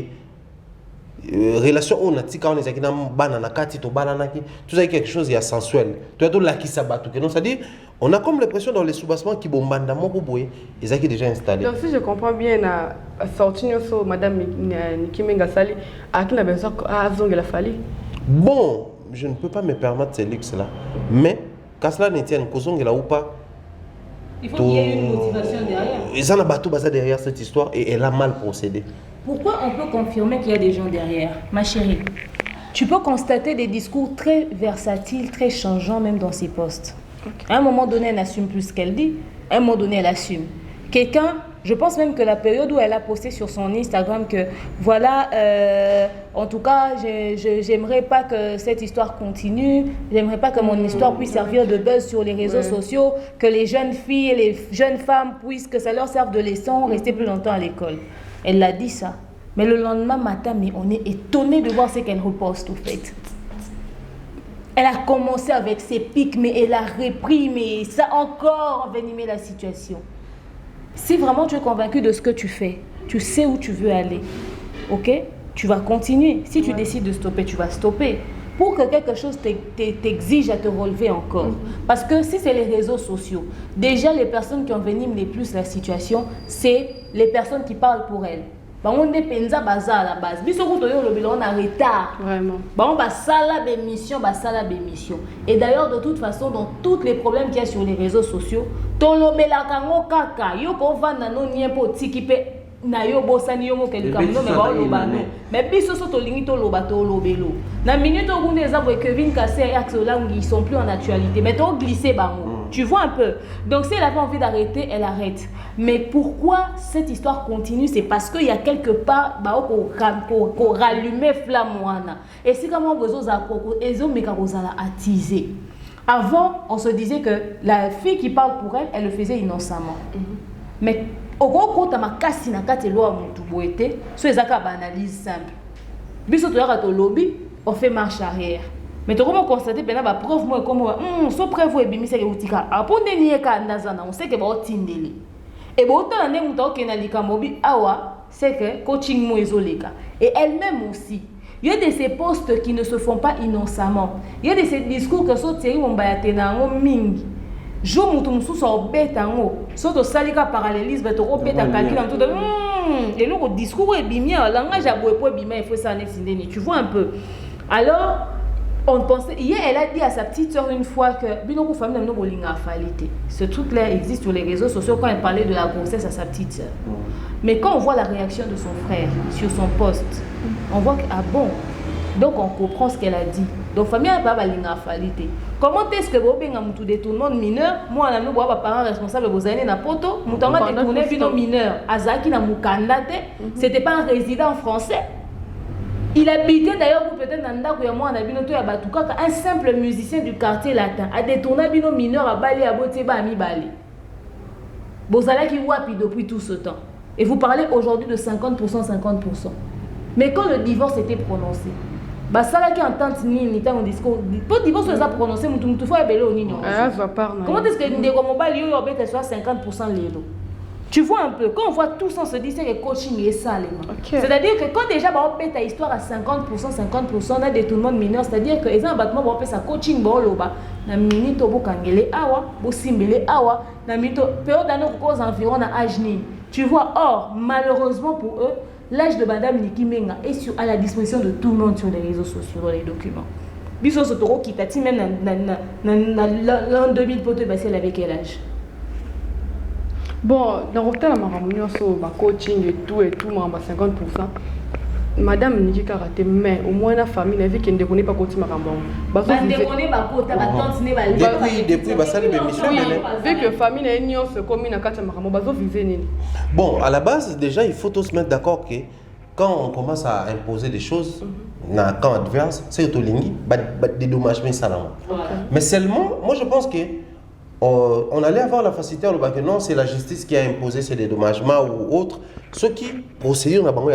relation on a dit quand on est na banana kati to banana qui tout ça quelque chose il y a sensuel toi tout là qui s'abattu que non ça dit on a comme l'impression dans les soubassements qui bombardent mon boy ils sont déjà installés donc si je comprends bien na sorti sur madame Nikimenga Sali à qui la besoin à Zonga Fali bon je ne peux pas me permettre ces luxes là mais qu'à cela ne tienne qu'au là ou pas il faut qu'il y ait une motivation derrière. Ils en ont battu derrière cette histoire et elle a mal procédé. Pourquoi on peut confirmer qu'il y a des gens derrière, ma chérie? Tu peux constater des discours très versatiles, très changeants même dans ses posts. Okay. À un moment donné, elle n'assume plus ce qu'elle dit. À un moment donné, elle assume. Quelqu'un, je pense même que la période où elle a posté sur son Instagram que voilà, en tout cas, j'aimerais pas que cette histoire continue, j'aimerais pas que mon histoire puisse servir de buzz sur les réseaux sociaux, que les jeunes filles et les jeunes femmes puissent, que ça leur serve de leçon, rester plus longtemps à l'école. Elle a dit ça. Mais le lendemain matin, mais on est étonné de voir ce qu'elle reposte au fait. Elle a commencé avec ses pics, mais elle a repris, mais ça a encore envenimé la situation. Si vraiment tu es convaincu de ce que tu fais, tu sais où tu veux aller, ok? Tu vas continuer. Si tu décides de stopper, tu vas stopper. Pour que quelque chose t'exige à te relever encore. Parce que si c'est les réseaux sociaux, déjà les personnes qui enveniment les plus la situation, c'est les personnes qui parlent pour elles. On est penza baza à la base. On a retard. Vraiment. On va sala bémission. Et d'ailleurs, de toute façon, dans tous les problèmes qu'il y a sur les réseaux sociaux, mais biso soto lingi to loba to lobelo na minute où les arbres Kevin Kassé et Axel Lang ils sont plus en actualité mais to glisser bango tu vois un peu donc si elle a pas envie d'arrêter elle arrête mais pourquoi cette histoire continue c'est parce qu'il y a quelque part ko rallumer flamme wana et c'est comment besoin za ezo meka kozala attiser. Avant on se disait que la fille qui parle pour elle le faisait innocemment mais au gros tu as cassé na kati loi mutu boete so ezaka ba analyse simple biso to yaka to lobby on fait marche arrière mais tu comment constater pena ba preuve moi comme so preuve ebimisa ke utika aponde ni eka ndazana on sait que ba otindeli et bo tana ne muta okena likamobi awa c'est que coaching mo ezoleka et elle-même aussi il y a de ces postes qui ne se font pas innocemment il y a de ces discours que so teri mo bayatena ngo mingi jo mutu mususu obeta ngo soto salika parallélisme to obeta calcul en tout de et le discours est bimia langage a boepo bimia il faut ça next indeni tu vois un peu alors on pensait hier elle a dit à sa petite sœur une fois que binoko famille no bolinga falité ce truc là existe sur les réseaux sociaux quand elle parlait de la grossesse à sa petite sœur mais quand on voit la réaction de son frère sur son post on voit que ah bon donc on comprend ce qu'elle a dit donc famille a pas balinga falité. Comment est-ce que vous avez un détournement mineur? Moi, je suis un parent responsable, vous avez un poto, vous avez détourné un mineur. Azaki na mukandate, c'était pas un résident français. Il habitait d'ailleurs peut-être dans un simple musicien du quartier latin a détourné un mineur à Bali, à Boteba, à Mibali. Vous allez qui wapi depuis tout ce temps. Et vous parlez aujourd'hui de 50%, 50%. Mais quand le divorce était prononcé, bah ça là qui entend ni tant discours pour divorce ça prononcer mutu fois belé oni non comment est-ce que ndeko mobali yo obeta soit 50% lelo tu vois un peu quand on voit tout ça on se dit c'est que coaching est ça c'est-à-dire que quand déjà ba obeta histoire à 50% na détournement mineur c'est-à-dire que exemple battement ba opesa coaching ba loba na minute obokangele awa bo simbele awa na minute période d'année cause environ na âge ni tu vois or malheureusement pour eux l'âge de Madame Nikimenga est à la disposition de tout le monde sur les réseaux sociaux, dans les documents. Biso Sotoro qui t'a dit même l'an 2000 pour te passer avec quel âge? Bon, dans le temps, sur le coaching et tout, 50%. Madame Niki Karate, mais au moins la famille n'a vu qu'elle ne connaît pas côté Marambon. Vu que famille n'a une commune à Katia Marambon, bazo visé. Bon, à la base, déjà, il faut tous se mettre d'accord que quand on commence à imposer des choses, dans un camp adverse, c'est au Lingui, des dommages, mais seulement, moi je pense que on allait avoir la facilité en le que non, c'est la justice qui a imposé ces dédommagements ou autres. Ceux qui procédent dans la banque,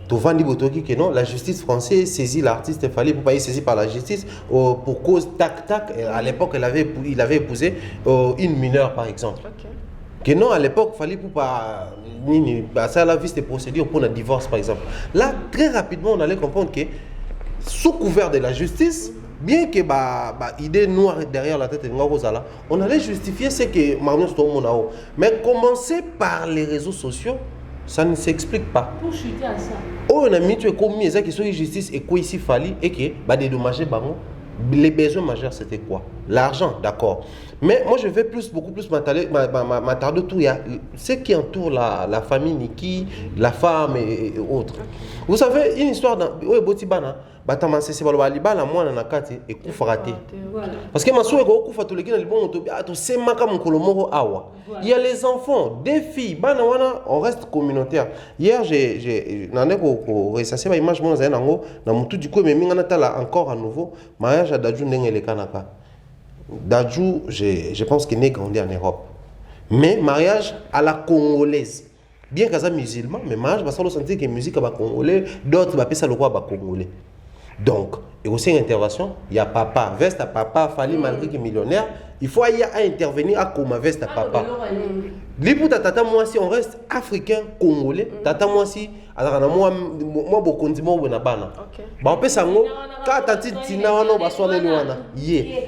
que non, la justice française saisit l'artiste, il fallait pour pas être saisi par la justice pour cause tac. À l'époque, il avait épousé une mineure par exemple. Que non, à l'époque, il fallait pas ça la vie des procédures pour un divorce, par exemple. Là, très rapidement, on allait comprendre que, sous couvert de la justice, bien que idée noire derrière la tête de Ngorozala, on allait justifier ce que Marion Stomonao. Mais commencer par les réseaux sociaux, ça ne s'explique pas. Pour chuter à ça. On a mis tu es commis ça qui sont justice et quoi ici fallait et que dédommager les besoins majeurs c'était quoi? L'argent, d'accord. Mais moi je vais beaucoup plus m'attarder autour. Il y a ce qui entoure la famille Niki, la femme et autres. Vous savez, une histoire dans Botibana, c'est la moine na kati et coup fraté. Parce que ma soeur ko coup fato lekina libon to to sema ka mon awa. Il y a les enfants, des filles, bana wana on reste communautaire. Hier j'ai nané ko ressasser ba image mon zanango na mutu du coup mais minga tala encore à nouveau mariage à Dadju ndenge le kanaka. Dadju je pense qu'il n'est grandi en Europe. Mais mariage à la congolaise. Bien qu'à musulman, mais mariage va sentir que musique à congolais, d'autres va passer le roi à congolais. Donc, et aussi une intervention, il y a papa, veste à papa, Fali malgré qu'il est millionnaire, il faut y intervenir à comme veste à papa. Libre tata moi si on reste africain, congolais, tata moi si, alors moi beaucoup de mots na bana. Ba on peut sango, quand tati tina wana ba soane wana, ye.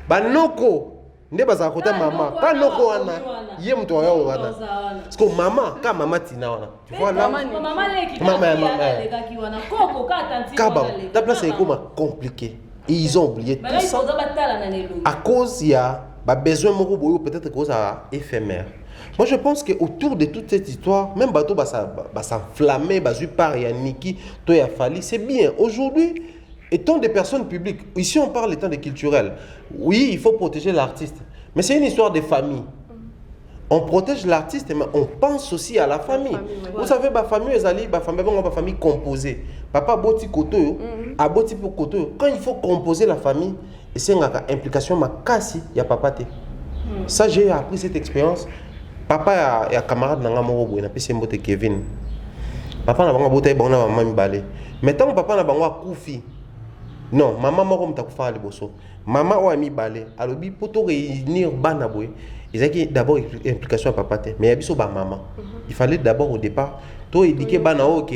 Ba noko nde baza kota mama pas noko wana ye mtu wa wana parce que maman ka mama tina wana tu vois là maman leki wana koko ka tanti kaba ta place est comme compliqué et ils ont oublié tout ça à cause il y a besoin moko boyo peut-être cause éphémère. Moi je pense que autour de toute cette histoire même bateau s'enflammer bazu par ya Niki to ya Fali c'est bien aujourd'hui. Étant des personnes publiques, ici on parle étant des culturels. Oui, il faut protéger l'artiste. Mais c'est une histoire de famille. On protège l'artiste, mais on pense aussi à la famille. Vous savez, ma famille est allée, ma famille composée. Papa boti koto, a boti pour koto. Quand il faut composer la famille, c'est une implication ma kasi ya papa te. Ça j'ai appris cette expérience. Papa a camarade nanga moro boy na pesi mbote Kevin. Papa na banga bote banga maman mi balé. Mais tant papa na banga kufi. Non, maman m'a dit que faire les bossos. Maman a mis balai. Alors, pour tout réunir banaboy, ils ont d'abord implication à papa. Mais il y a maman. Il fallait d'abord au départ, tout indiquer banao que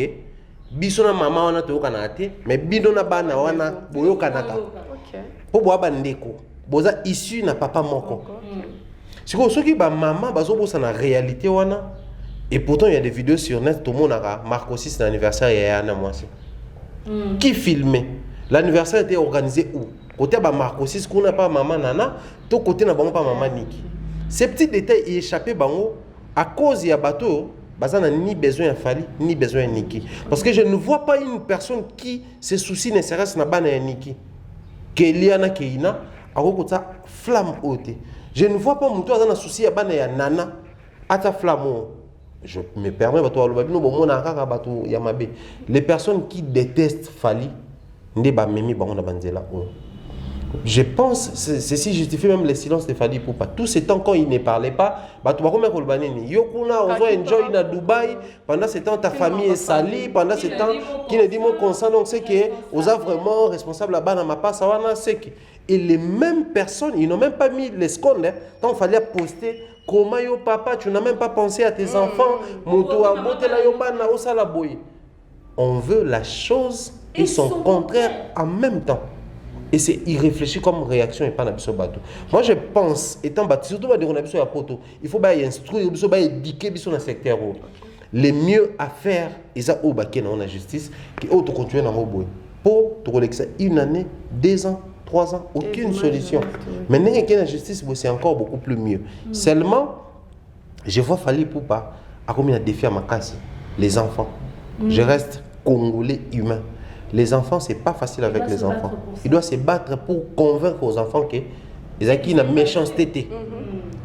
bisona maman on a tout canate, mais bidona bana wana boyo kanaka. Pour boire bandeko, boza issu na papa moko. C'est que ceux qui ba maman bazo bossa na réalité wana. Et pourtant il y a des vidéos sur net tout le monde a marqué aussi son anniversaire il y a un mois. Qui filmait? L'anniversaire était organisé où? Côté de Marco 6, qu'on n'a pas maman Nana, tout côté n'a pas maman Niki. Ces petits détails y échappent à cause il y a bateau, n'a ni besoin de Fali, ni besoin de Niki. Parce que je ne vois pas une personne qui se soucie nécessairement na bana Niki. Keliana Keina, à côté flamme haute. Je ne vois pas mon toit dans souci à bana ya Nana, à ta flamme. Je me permets les personnes qui détestent Fali. Je pense, ceci justifie même le silence de Fali Poupa. Tout ce temps quand il ne parlait pas, on va enjoy à Dubaï, pendant ce temps ta famille est salie, pendant ce temps qui ne dit mon consent, donc c'est que vous êtes vraiment responsable là-bas dans ma passe, c'est que. Et les mêmes personnes, ils n'ont même pas mis les secondes, quand il fallait poster, comment yo papa, tu n'as même pas pensé à tes enfants, on veut la chose et son contraire en même temps. Et c'est irréfléchi comme réaction et pas dans le bateau. Moi je pense, étant battu, surtout dans le poto, il faut instruire, il faut éduquer dans le secteur. Le mieux à faire, c'est ça au baquet dans la justice, qui est autre continuer dans le bois. Pour te relaxer une année, 2 ans, 3 ans, aucune solution. Maintenant, la justice, c'est encore beaucoup plus mieux. Seulement, je vois Fali Poupa à combien de défis à ma casse. Les enfants. Je reste congolais humain. Les enfants, c'est pas facile avec les enfants. Il doit se battre pour convaincre aux enfants que les acquis une méchanceté.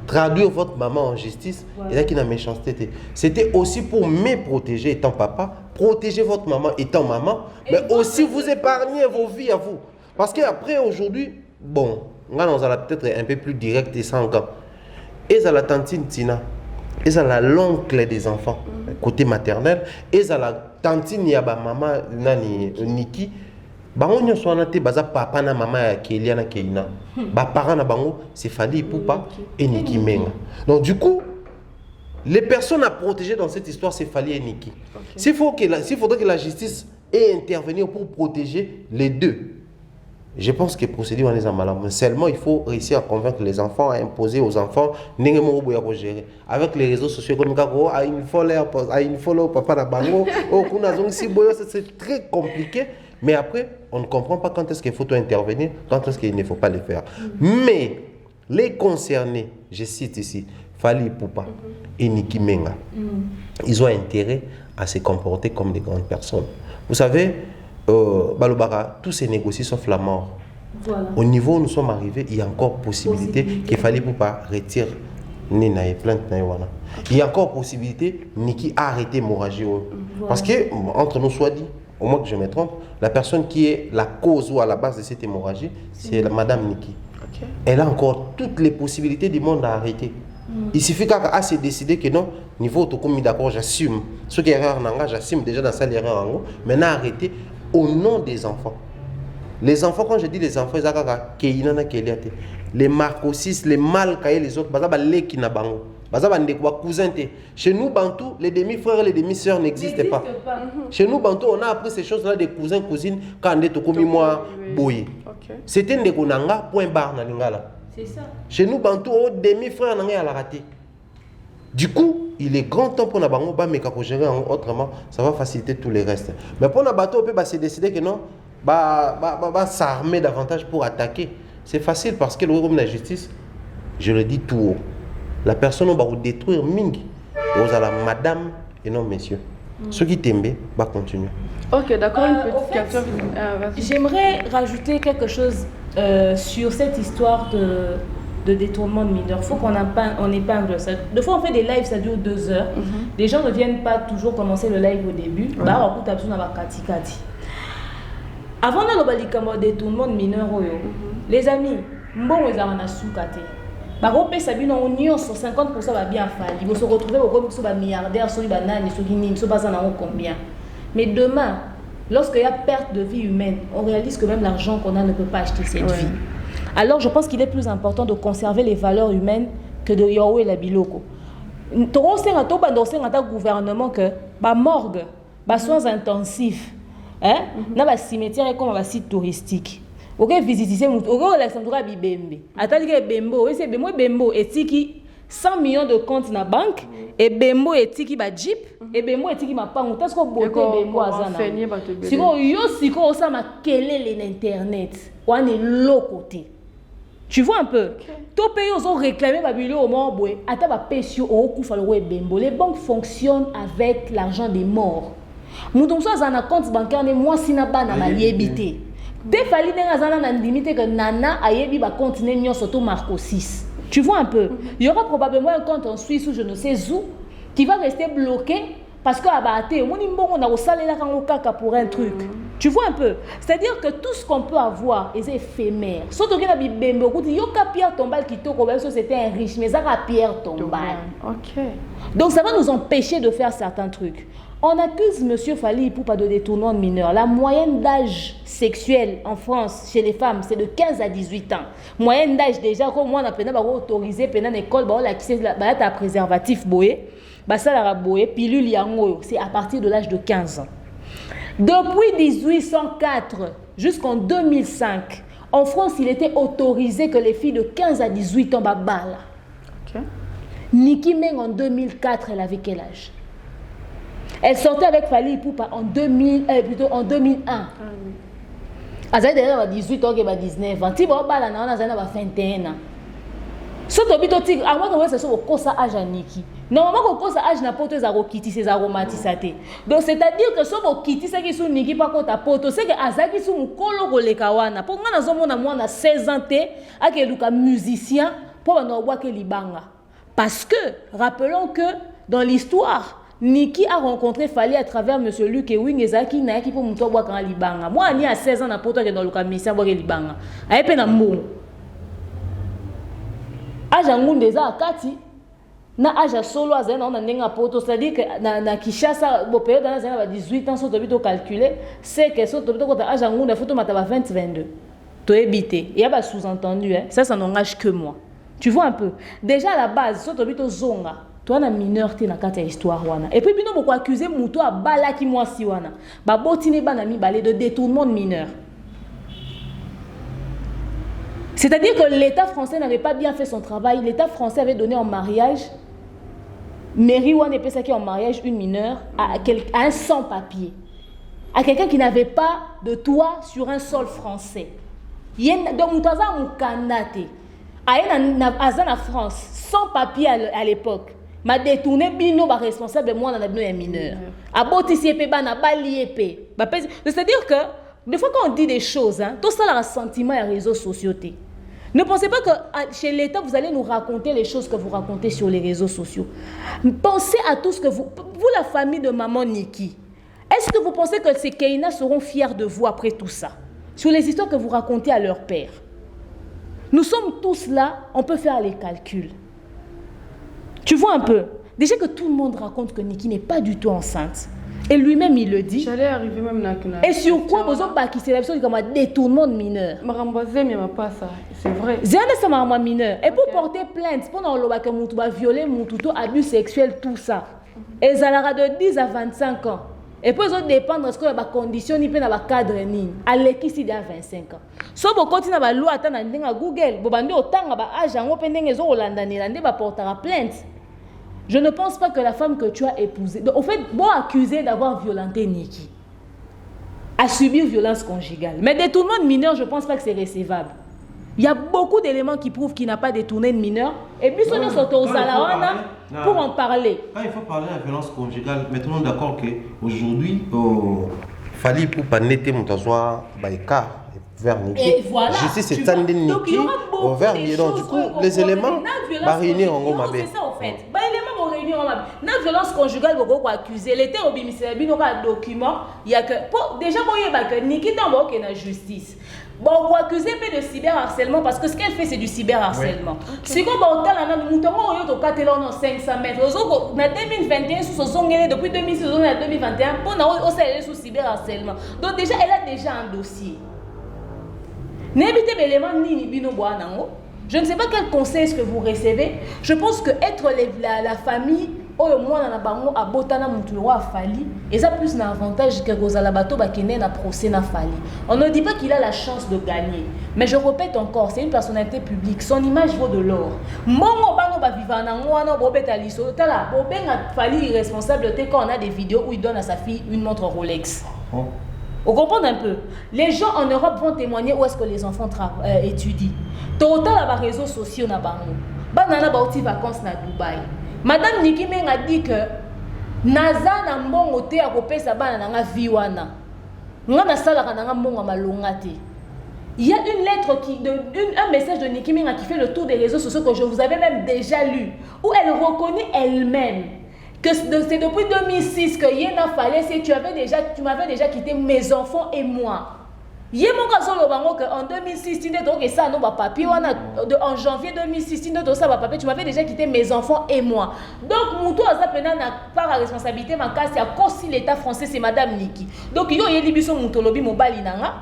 Traduire votre maman en justice, les acquis une méchanceté. C'était aussi pour me protéger étant papa, protéger votre maman étant maman, mais aussi vous épargner vos vies à vous. Parce qu'après aujourd'hui, bon, on allons peut-être un peu plus direct et sans gants. Et à la tantine Tina, et à la l'oncle des enfants, côté maternel, et à la tantine yaba maman nani Niki, bango nyonso wana te baza papa na mama ya Kelia na Keina. Ba parents na bango c'est Fali Poupa et Niki Menga. Donc du coup, Les personnes à protéger dans cette histoire, c'est Fally et Niki. S'il faudrait que la justice ait intervenir pour protéger les deux, je pense que procéder on les a mal. Seulement, il faut réussir à convaincre les enfants, à imposer aux enfants, gérer. Avec les réseaux sociaux comme une follow papa na bango, c'est très compliqué. Mais après, on ne comprend pas quand est-ce qu'il faut intervenir, quand est-ce qu'il ne faut pas le faire. Mais les concernés, je cite ici, Fally Ipupa et Niki Menga, ils ont intérêt à se comporter comme des grandes personnes. Vous savez, Balobara, tous ces négociés sauf la mort. Voilà. Au niveau où nous sommes arrivés, il y a encore possibilité qu'il Fally Ipupa retire Nina et plainte. Il y a encore possibilité Niki a arrêté l'hémorragie. Parce que, entre nous soit dit, au moins que je me trompe, la personne qui est la cause ou à la base de cette hémorragie, c'est la madame Niki. Elle a encore toutes les possibilités du monde à arrêter. Il suffit qu'à se décider que non, niveau tout comme d'accord, j'assume. Ce qui est erreur, j'assume déjà dans cette erreur. Maintenant, arrêter au nom des enfants. Les enfants, quand je dis les enfants, les marcosis, les mâles, les autres, les qui n'a pas cousin. Chez nous, Bantou, les demi-frères et les demi-sœurs n'existent pas. Chez nous, Bantou, on a appris ces choses-là des cousins, cousines, quand on est au commis moi, boy. C'était des konanga, point barre, na lingala. C'est ça. Chez nous, Bantou, au demi-frère, on a raté. Du coup, il est grand temps pour nous mais quand gérer autrement, ça va faciliter tous les restes. Mais pour nous bateau, on peut se décider que non, s'armer davantage pour attaquer. C'est facile parce que le royaume de la justice, je le dis tout haut, la personne va vous détruire mingi. Vous allez madame et non messieurs. Ceux qui t'aiment, va continuer. Ok, d'accord, une petite question. J'aimerais rajouter quelque chose sur cette histoire de détournement de mineurs. Il faut qu'on épingle ça. Des fois, on fait des lives, ça dure 2 heures. Les gens ne viennent pas toujours commencer le live au début. Avant de détournement de mineurs, les amis, bon, ils ont un sous-caté. Par contre, ça bien on y sur 50% va bien faire. Ils vont se retrouver au comme ça milliardaire, sur les bananes, sur les nines, sur pas combien. Mais demain, lorsqu'il y a perte de vie humaine, on réalise que même l'argent qu'on a ne peut pas acheter cette vie. Alors, je pense qu'il est plus important de conserver les valeurs humaines que de Yahweh la biloko. Trop c'est un taux dans gouvernement que ba morgue, ba soins intensifs, hein, na ba cimetière comme un site touristique. Ok, visiter ok Alexandra Bibembe. Attendez que Bembo, oui c'est Bembo etiki 100 millions de comptes na banque et Bembo etiki ba jeep et Bembo etiki ma pango parce que beauté Bembo azana. Siko yo siko ça ma kelele l'internet. On est l'autre côté. Tu vois un peu. Tout pays ont réclamé babilo au mort boy. Ata ba pesio au coup fallo Bembo. Les banques fonctionnent avec l'argent des morts. Mouton ça zana compte bancaire ne moi sinaba na maliébité. Des Fally n'a limité que Nana ayebi va continuer nyon surtout Marco 6. Tu vois un peu. Il y aura probablement un compte en Suisse ou je ne sais où qui va rester bloqué parce que abaté on a au salaire pour un truc. Tu vois un peu. C'est-à-dire que tout ce qu'on peut avoir est éphémère. Surtout que la Bibembe yoka Pierre Tombal qui to comme si c'était un riche mais ça Pierre Tombal. OK. Donc ça va nous empêcher de faire certains trucs. On accuse M. Fally Ipupa de détournement de mineurs. La moyenne d'âge sexuel en France chez les femmes, c'est de 15 à 18 ans. Moyenne d'âge déjà, comme moi, on a autorisé, pendant l'école, on a préservatif boé, pilule yango, c'est à partir de l'âge de 15 ans. Depuis 1804 jusqu'en 2005, en France, il était autorisé que les filles de 15 à 18 ans babala. Okay. Niki Meng en 2004, elle avait quel âge? Elle sortait avec Fally Ipupa en 2001. Elle avait 18 ans, 19 ans. Elle avait 21 ans. Ce qui est avant que ce soit au âge à Niki. Normalement, quand âge n'a pas de ces aromatisatés. Donc, c'est-à-dire que si vous quittez ce qui est Niki, pas contre poto, c'est que Azaki sont kolo le kawana. Pour moi, on a 16 ans, et que musicien, pour nous voir que libanga. Parce que, rappelons que dans l'histoire, Niki a rencontré Fally à travers M. Luc Ewing et Zaki Naiki pour monter boire quand libanga. Moi, à 16 ans, na poto que dans le commissaire boire libanga. Aïe pe na mbongo. Aja ngunde za akati na aja solo azana on a nenga poto, c'est-à-dire que na Kinshasa bo période dans les 18 ans so to bito calculer, c'est que so to bito kota aja ngunde photo mataba 20 22. To éviter. Il y a pas sous-entendu hein. Ça n'engage que moi. Tu vois un peu. Déjà à la base so to bito zonga toi na mineur te na kati ya histoire wana. Et puis bino boko accuser muto a bala ki mwasi wana. Ba botine bana mi balé de détournement de mineur. C'est-à-dire que l'État français n'avait pas bien fait son travail. L'État français avait donné en mariage, mairie wana et ça qui en mariage une mineure à un sans-papier, à quelqu'un qui n'avait pas de toit sur un sol français. Donc mutaza mukanate. Aza na France, sans papier à l'époque. M'a détourné bino ba responsable moi dans la bino mineur. Aboti si épée ba na bali épée. C'est-à-dire que des fois quand on dit des choses, hein, tout ça là un sentiment et réseaux sociaux. Ne pensez pas que chez l'État vous allez nous raconter les choses que vous racontez sur les réseaux sociaux. Pensez à tout ce que vous la famille de maman Niki. Est-ce que vous pensez que ces Keïna seront fiers de vous après tout ça? Sur les histoires que vous racontez à leur père. Nous sommes tous là, on peut faire les calculs. Tu vois un peu. Déjà que tout le monde raconte que Niki n'est pas du tout enceinte. Et lui-même, il le dit. J'allais arriver même là. Et sur quoi vous avez qui c'est comme un détournement de mineur. Pas ça, c'est vrai. J'ai un mineur. Et pour porter plainte, pour que violer mon tuto, abus sexuel, tout ça. Et ça aura de 10 à 25 ans. Et puis, ils dépendent de ce qu'on a conditions, ni dans le cadre. À l'équipe, il y a 25 ans. Si vous continuez à loi à Google, vous avez autant d'agents, vous pouvez porter plainte. Je ne pense pas que la femme que tu as épousée, en fait, bon accusé d'avoir violenté Niki, a subi violence conjugale. Mais détournement de mineur, je ne pense pas que c'est recevable. Il y a beaucoup d'éléments qui prouvent qu'il n'a pas détourné de mineur. Et puis, on est aux Salawana pour en parler. Quand il faut parler de violence conjugale, mettons d'accord qu'aujourd'hui, Fali pour pas netter mon tasoir, écart vers Niki. Et voilà. Je sais, c'est Tandé Niki vers Nidon. Du coup, les éléments réunir en gros ma belle. C'est ça, en fait. Les éléments vont réunir en ma belle. Dans violence conjugale, vous pouvez accuser. L'été au bimicile, il y a un document. Il y a que. Déjà, vous voyez que Niki dans la justice. Bon, on va accuser de cyberharcèlement parce que ce qu'elle fait, c'est du cyberharcèlement. Si vous avez un mouton, on a 500 mètres. En 2021, depuis 2006 à 2021, on a sous cyberharcèlement. Donc, déjà, elle a déjà un dossier. N'évitez l'élément ni bino boanango. Je ne sais pas quel conseil est-ce que vous recevez. Je pense que être la famille, au moins dans la bango à botana mutulo a fali, et ça plus un avantage que Gozalabato bakene na procès na fali. On ne dit pas qu'il a la chance de gagner, mais je répète encore, c'est une personnalité publique, son image vaut de l'or. Mongo bango ba vivana ngwana bobeta liso tala bobenga fali irresponsable quand on a des vidéos où il donne à sa fille une montre Rolex. Vous comprenez un peu? Les gens en Europe vont témoigner où est-ce que les enfants étudient. Total à les réseaux sociaux na bango. Banana ba outi vacances na Dubaï. Madame Niki Meng a dit que naza na mbongo te a kopesa bana na nga viwana. Nga na sala ka nga mbongo malonga te. Il y a une lettre un message de Niki Meng qui fait le tour des réseaux sociaux que je vous avais même déjà lu, où elle reconnaît elle-même que c'est depuis 2006 que Yéna fallait, tu m'avais déjà quitté mes enfants et moi. En 2006, en janvier 2006, tu m'avais déjà quitté mes enfants et moi. Donc, Moutou Azapena n'a pas la responsabilité, ma casse, si l'État français, c'est Madame Niki. Donc, il y a des Moutolobi Mobali Nanga,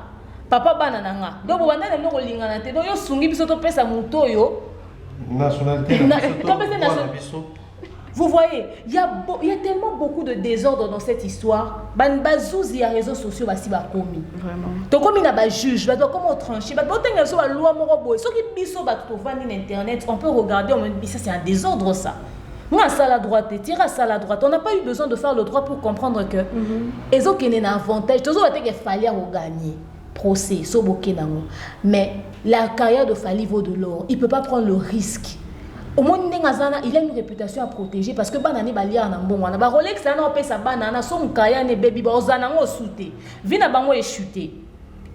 Papa Banananga. Donc, vous avez des Linganate, donc, il y a des gens qui ont nationalité. Vous voyez, il y a tellement beaucoup de désordre dans cette histoire. Il y a réseaux sociaux qui sont commis. Vraiment. Donc, comme il y a des juges, comment trancher, Internet, on peut regarder, on dit ça c'est un désordre ça. Moi, ça la droite, tire à ça la droite. On n'a pas eu besoin de faire le droit pour comprendre que ils ont un avantage. Tout ça qu'il fallait gagner. Procès, mais la carrière de Fali vaut de l'or. Il ne peut pas prendre le risque. Au moins, il a une réputation à protéger parce que banane balia na mbongo na ba Rolex na opesa banana son kaya ne baby bozana ngo souté vina bango est chuté.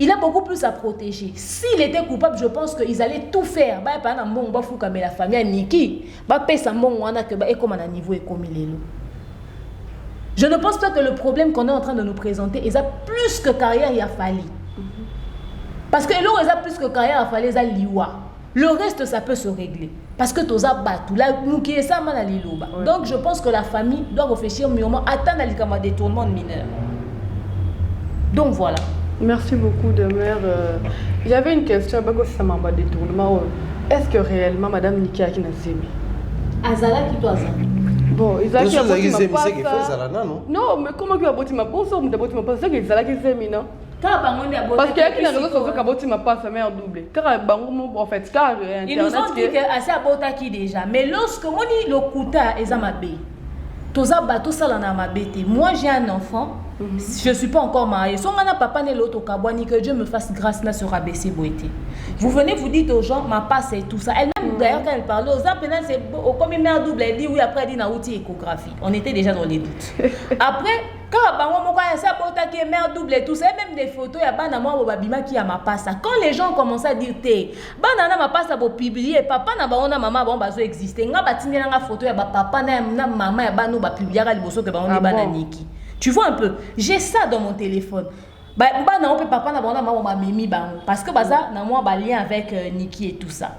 Il a beaucoup plus à protéger. S'il était coupable, je pense qu'ils allaient tout faire. Ba pa na mbongo ba fuka mais la famille Niki ba pesa mbongo wana que ba e comme à niveau et comme il est là. Je ne pense pas que le problème qu'on est en train de nous présenter est plus que carrière il a fallu. Parce que l'eau est plus que carrière il a fallu ça liwa. Le reste, ça peut se régler. Parce que tu as battu. Donc, je pense que la famille doit réfléchir mieux, attendre le détournement de mineurs. Donc, voilà. Merci beaucoup, Demer. J'avais une question. Ça m'a détournement. Est-ce que réellement, Madame Niki a qui n'a Azala qui doit Bon, ils ont non, mais comment tu as bâti ma bourse ou tu as bâti ma passe? C'est qu'ils allaient qu'ils aient mis, non? Parce qu'il y a qui n'a raison sur ce qu'a ma passe, mère doublée. En fait, car ils nous ont dit que assez à Botaki déjà. Mais lorsque on dit le Kouta et Zamabé, tout ça, moi j'ai un enfant, je ne suis pas encore mariée. Si on a papa né l'autre Kabouani, que Dieu me fasse grâce là sur ABC Boité. Vous venez, vous dites aux gens, ma passe et tout ça. Elle-même, d'ailleurs, quand elle parlait aux gens, c'est comme une mère double, elle dit oui, après elle dit Naouti échographie. On était déjà dans les doutes. Après, quand il y a mère double et tout ça, même des photos, il y a pas de qui a ma passe. Quand les gens commencent à dire, banana ma passe pour publier, papa na ba maman bon bazo exister. Nga batine nga photo ya papa na maman ya ba no ba publier à liboso que ba on ba na Niki. Tu vois un peu, j'ai ça dans mon téléphone. Bah non, papa na ba maman ba mimi ba parce que baza na moi ba lien avec Niki et tout ça.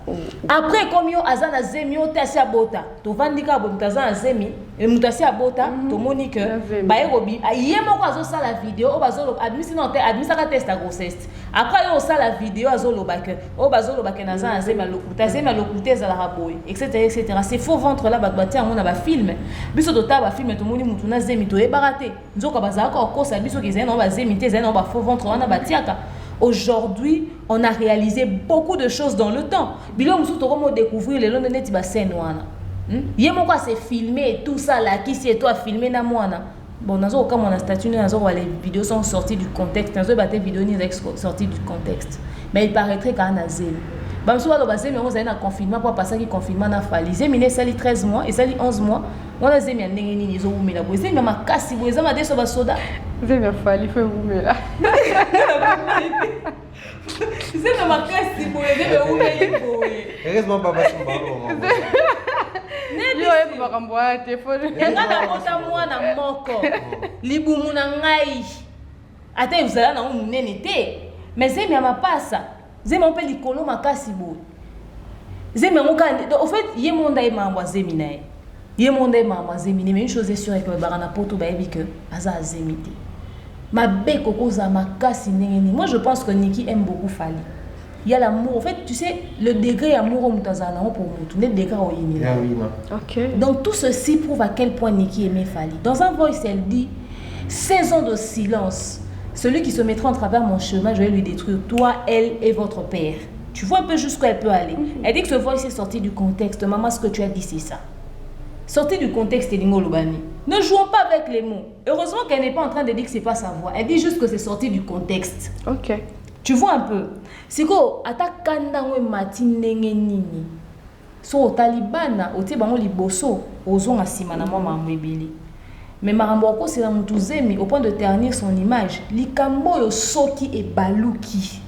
Après comme yo azana zemi yo tasi abota, to vandika bo mutazana zemi, et mutasi abota, to monique ba erobi, yemo ko azo ça la vidéo, o bazo admisi non admisa ka test à grossesse. Après yo ça la vidéo azo lo ba que, o bazo lo ba que nazana zemi lokuta za la raboy, etc. C'est faux ventre là ba batia on a ba film. Biso to ta ba film to moni mutuna zemi to e baraté. Nzoka baza ko kosa biso ke zena ba zemi te zena ba faux ventre on a batiaka. Aujourd'hui, on a réalisé beaucoup de choses dans le temps. Bilo musu to comme découvrir les longs net ba scène wana. Yemo quoi c'est filmé et tout ça là qui c'est toi filmé na mwana. Bon nazo comme on a statut nazo les vidéos sont sorties du contexte. Nazo ba vidéo ni sorties du contexte. Mais il paraîtrait qu'à Nazé. Bah musu ba basé mais on a un confinement pour passer qui confinement na falisé miné sali 13 mois et sali 11 mois. On a zemi ndenge nini zo umela bo zemi makasi bo zama de so ba soda. Zemi fali fait umela. Zemi makasi bo zemi umela bo. Heureusement papa son ballon. Yo e ba kamboa téléphone. Ngana kota mwana moko. Libumu na ngai. Ata uzala na munene te. Mais zemi amapasa. Zemi on peut likolo makasi bo. Zemi ngoka en fait yemonda e mamba zemi nae. Yemonda mama zemi mais une chose est sûre que barana poto ba ebi que aza zemité. Ma beko koza makasi ndengeni. Moi je pense que Niki aime beaucoup Fally. Il y a l'amour. En fait, tu sais, le degré amour mutazana pour mutu, le degré oyini. OK. Donc tout ceci prouve à quel point Niki aimait Fally. Dans un voice, elle dit 16 ans de silence. Celui qui se mettra en travers mon chemin, je vais lui détruire toi, elle et votre père. Tu vois un peu jusqu'où elle peut aller. Elle dit que ce voice est sorti du contexte. Maman, ce que tu as dit, c'est ça. Sortez du contexte Elingo Lobani. Ne jouons pas avec les mots. Heureusement qu'elle n'est pas en train de dire que c'est pas sa voix. Elle dit juste que c'est sorti du contexte. OK. Tu vois un peu. Siko atakanda we matinenge nini. So talibana ote bango liboso ozonga sima na mama mbebili. Mais marambo ko c'est la mutuzemi au point de ternir son image. Likambo yo soki et baluki.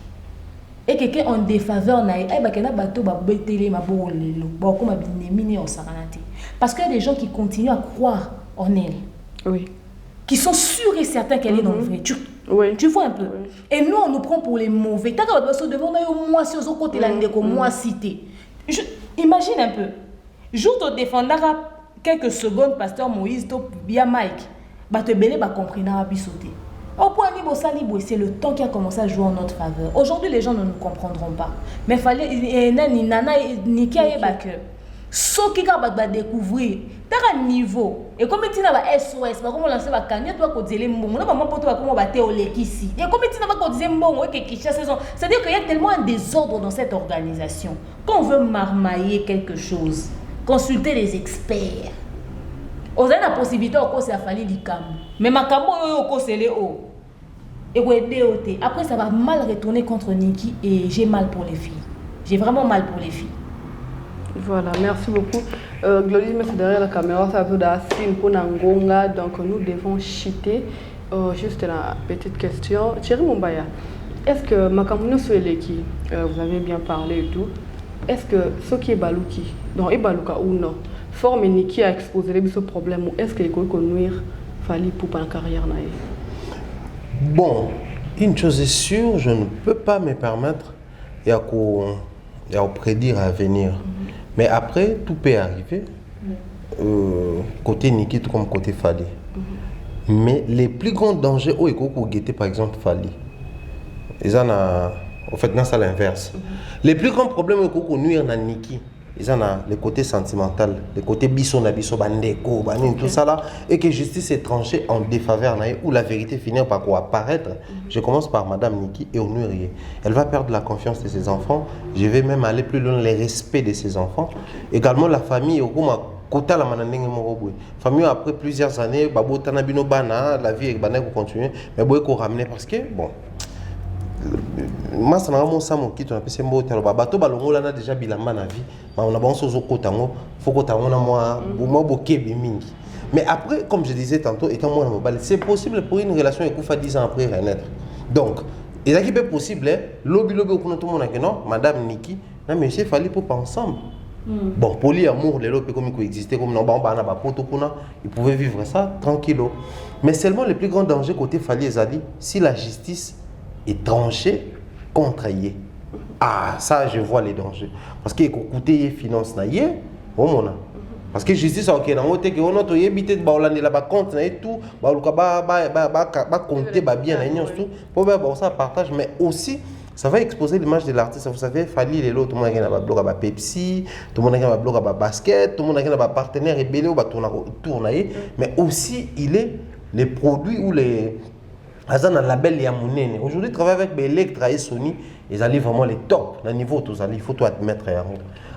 Et quelqu'un en défaveur na e ba kena bato ba betele mabo lelo. Ba ko mabinemine o sakanate. Parce qu'il y a des gens qui continuent à croire en elle. Oui. Qui sont sûrs et certains qu'elle est dans le vrai. Tu vois un peu. Oui. Et nous, on nous prend pour les mauvais. T'as qu'à se demander moi si aux côté là moi cité. Imagine un peu. Jour te défendra quelques secondes pasteur Moïse to bien Mike. Ba te belé ba comprendre à bisoter. Au point niveau salibou, c'est le temps qui a commencé à jouer en notre faveur. Aujourd'hui, les gens ne nous comprendront pas. Mais fallait nana ni qui a que ce qui va découvrir t'as un niveau et comme tu n'as pas SOS bah comment lancer va cagner toi côté les mbongo na maman poto comment va théolekisi et comme tu n'as pas côté mbongo et que saison c'est-à-dire qu'il y a tellement un désordre dans cette organisation quand on veut marmailler quelque chose consulter les experts on a la possibilité au cause à Fally Likambo mais makambo au cause les haut et ouais après ça va mal retourner contre Niki et j'ai mal pour les filles j'ai vraiment mal pour les filles. Voilà, merci beaucoup. Glody, c'est derrière la caméra, ça veut dire pour Nangonga, donc nous devons chuter. Juste la petite question. Thierry Mumbaya, est-ce que Makamuno Soeleki, vous avez bien parlé et tout, est-ce que ce qui est Balouki, donc est Balouka ou non, forme Niki a exposé ce problème ou est-ce qu'il faut nuire Fally pour la carrière naïve? Bon, une chose est sûre, je ne peux pas me permettre de prédire à venir. Mais après, tout peut arriver, côté Niki tout comme côté Fally. Mais les plus grands dangers, où est par exemple Fally, ils en a, en fait, c'est l'inverse. Les plus grands problèmes, où nuire à Niki, ils ont le côté sentimental, le côté biso na biso bandeko, tout ça là, et que justice est tranchée en défaveur où la vérité finit par quoi apparaître. Je commence par Madame Niki et Honoré. Elle va perdre la confiance de ses enfants. Je vais même aller plus loin, le respect de ses enfants. Également la famille, Kota la manandenge moroboui. Famille après plusieurs années, babo tanabino bana, la vie est continuer, mais boy ko ramener parce que bon. Moi ça n'a pas ça mon kit on appelle c'est mot telo bato balongo là na déjà bilamba na vie, mais on a bon sozo kotango, faut kotango na moi bokebe mingi. Mais après comme je disais tantôt étant moi mobile, c'est possible pour une relation ekufa 10 ans après renaître. Donc, et là qui est possible, lobby okuno tout le monde non, Madame Niki, na monsieur fallait pour pas ensemble. Bon, polyamour, les lopes comme il existait, comme ils pouvaient vivre ça tranquillo. Mais seulement le plus grand danger côté Fali Ezali, si la justice est tranchée contre Yé. Ah, ça, je vois les dangers. Parce que côté Yé finance na Yé, au monde. Parce que justice, ok, dans le que on a évité de baoulaner là-bas compte et tout, bah compter bien tout, pour ça partage, mais aussi. Ça va exposer l'image de l'artiste. Vous savez, Fali, les autres, tout le monde a un blog à Pepsi, tout le monde a un blog à basket, tout le monde a un partenaire ébélé ou tourner. Mais aussi, il est les produits ou les. Azan a label Yamounene. Aujourd'hui, travailler avec Electra et Sony, ils allaient vraiment les top. Dans le niveau, il faut tout admettre.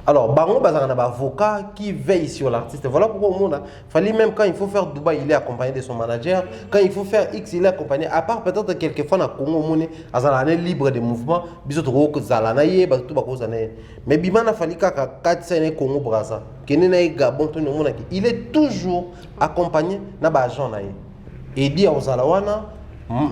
Alors, Baron Bazar a un avocat qui veille sur l'artiste. Voilà pourquoi au monde, fallait même quand il faut faire Dubaï, il est accompagné de son manager. Quand il faut faire X, il est accompagné. À part peut-être quelquefois dans Congo, on est libre de mouvement. Mais Bimana fallait que Congo Braza, il est toujours accompagné d'un agent. Et dit aux Alawana,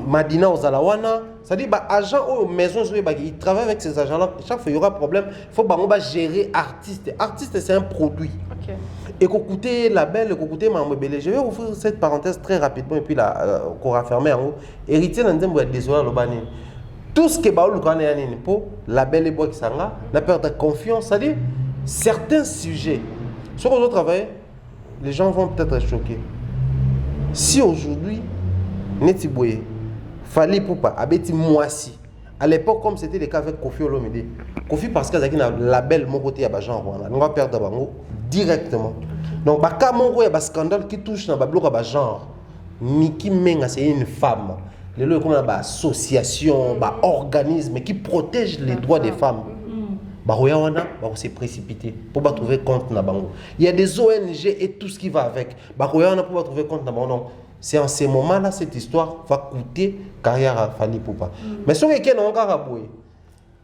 Madina aux Alawana, c'est-à-dire que les agents aux maisons, ils travaillent avec ces agents-là. Chaque fois qu'il y aura un problème, il faut gérer artiste. Artiste, c'est un produit. Okay. Et qu'écoutez label, qu'écoutez Mamobélé. Je vais ouvrir cette parenthèse très rapidement et puis là, qu'on va fermer en haut. Héritier Nandem, désolé, Lobani. Tout ce qui est baoul, pour label et bois qui s'en la perte de confiance, c'est-à-dire certains sujets sur lesquels on travaille, les gens vont peut-être être choqués. Si aujourd'hui, Netiboye, Fali Poupa, Abeti Moissi. À l'époque, comme c'était le cas avec Kofi Olomide, Kofi parce qu'il y a un label mon côté à genre, on va perdre Bango directement. Donc, quand mon y a un scandale qui touche dans le genre, Niki Menga c'est une femme. Les lois comme une association, un organisme qui protège les droits des femmes. On s'est précipité pour trouver compte na bango. Il y a des ONG et tout ce qui va avec. On pour trouver compte na bango. C'est en ces moments-là cette histoire va coûter carrière à Fali Poupa. Mais si on est encore à Boué,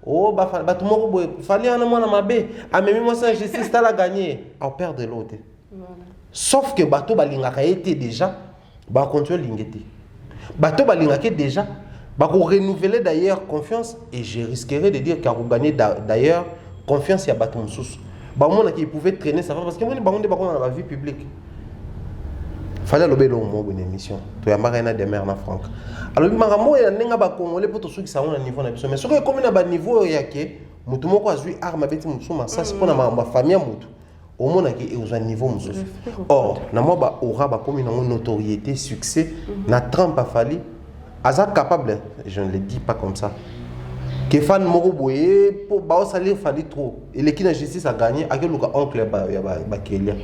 oh tout le monde Fali en moi na mabé, ah mais moi ça justice t'as la gagné, on perd de l'autre. Sauf que bateau balingaka était déjà, contrôle lingete. Bateau balingaka déjà. Pour renouveler d'ailleurs confiance, et je risquerais de dire qu'à gagner d'ailleurs confiance, il y a bateau sous. Qui pouvait traîner ça parce que moi, dans la vie publique. Il fallait le bélo au une émission. Tu as marraine de mère en Franck. Alors, il m'a dit que les Congolais pour tous ceux qui sont au niveau de la mais ce qui est comme un niveau, il y a que Moutoumoko a joué arme avec Moutouma, ça c'est pour ma famille. Au monde qui est au niveau mususu. Or, na moi aura comme une notoriété, succès, na trempe a fallu. Azak capable, je ne le dis pas comme ça. Que fan Moroboye pour ba salir fallu trop. Et l'équipe de justice a gagné avec le oncle ba Kélia.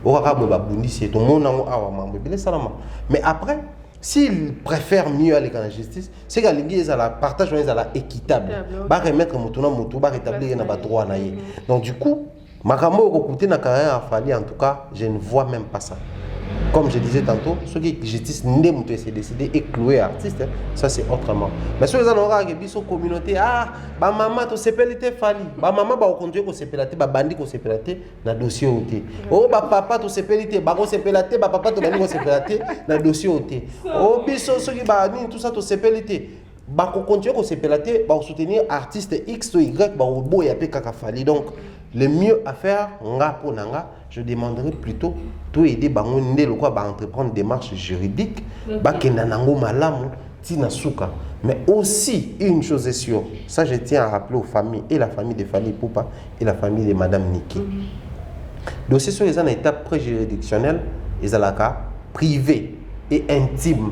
Ora ba bundi c'est tout monde nango awa mambo bien salama. Mais après s'il préfère mieux aller dans la justice, c'est que l'église a la partage à la équitable. Ba remettre mutuna mutu ba rétablir na ba droit na yé. Donc du coup, Makamo côté na carrière a fallu en tout cas, je ne vois même pas ça. Comme je disais tantôt, ceux qui justice n'aiment pas se décider et clouer artiste, ça c'est autrement. Mais ceux qui ont une communauté, ba maman to sépélité fali, ba maman ba conduire ko sépélité, ba bandi ko sépélité na dossier oté. Oh ba papa to sépélité, ba ko sépélité, ba papa to bandi ko sépélité na dossier oté. Oh biso ceux qui ba ni tout ça to sépélité. Ba ko continuer ko sépélité, ba soutenir artiste X ou Y, ba obo ya pe kaka fali. Donc le mieux à faire, je demanderais plutôt tout aider bango ndelo quoi ba entreprendre des démarches juridiques, ba kenanango malamu tina suka. Mais aussi une chose est sûre, ça je tiens à rappeler aux familles et la famille de Fali Poupa et la famille de Madame Niki. Dossier sur les étapes pré-juridictionnelles, ils ont la cas privé et intime,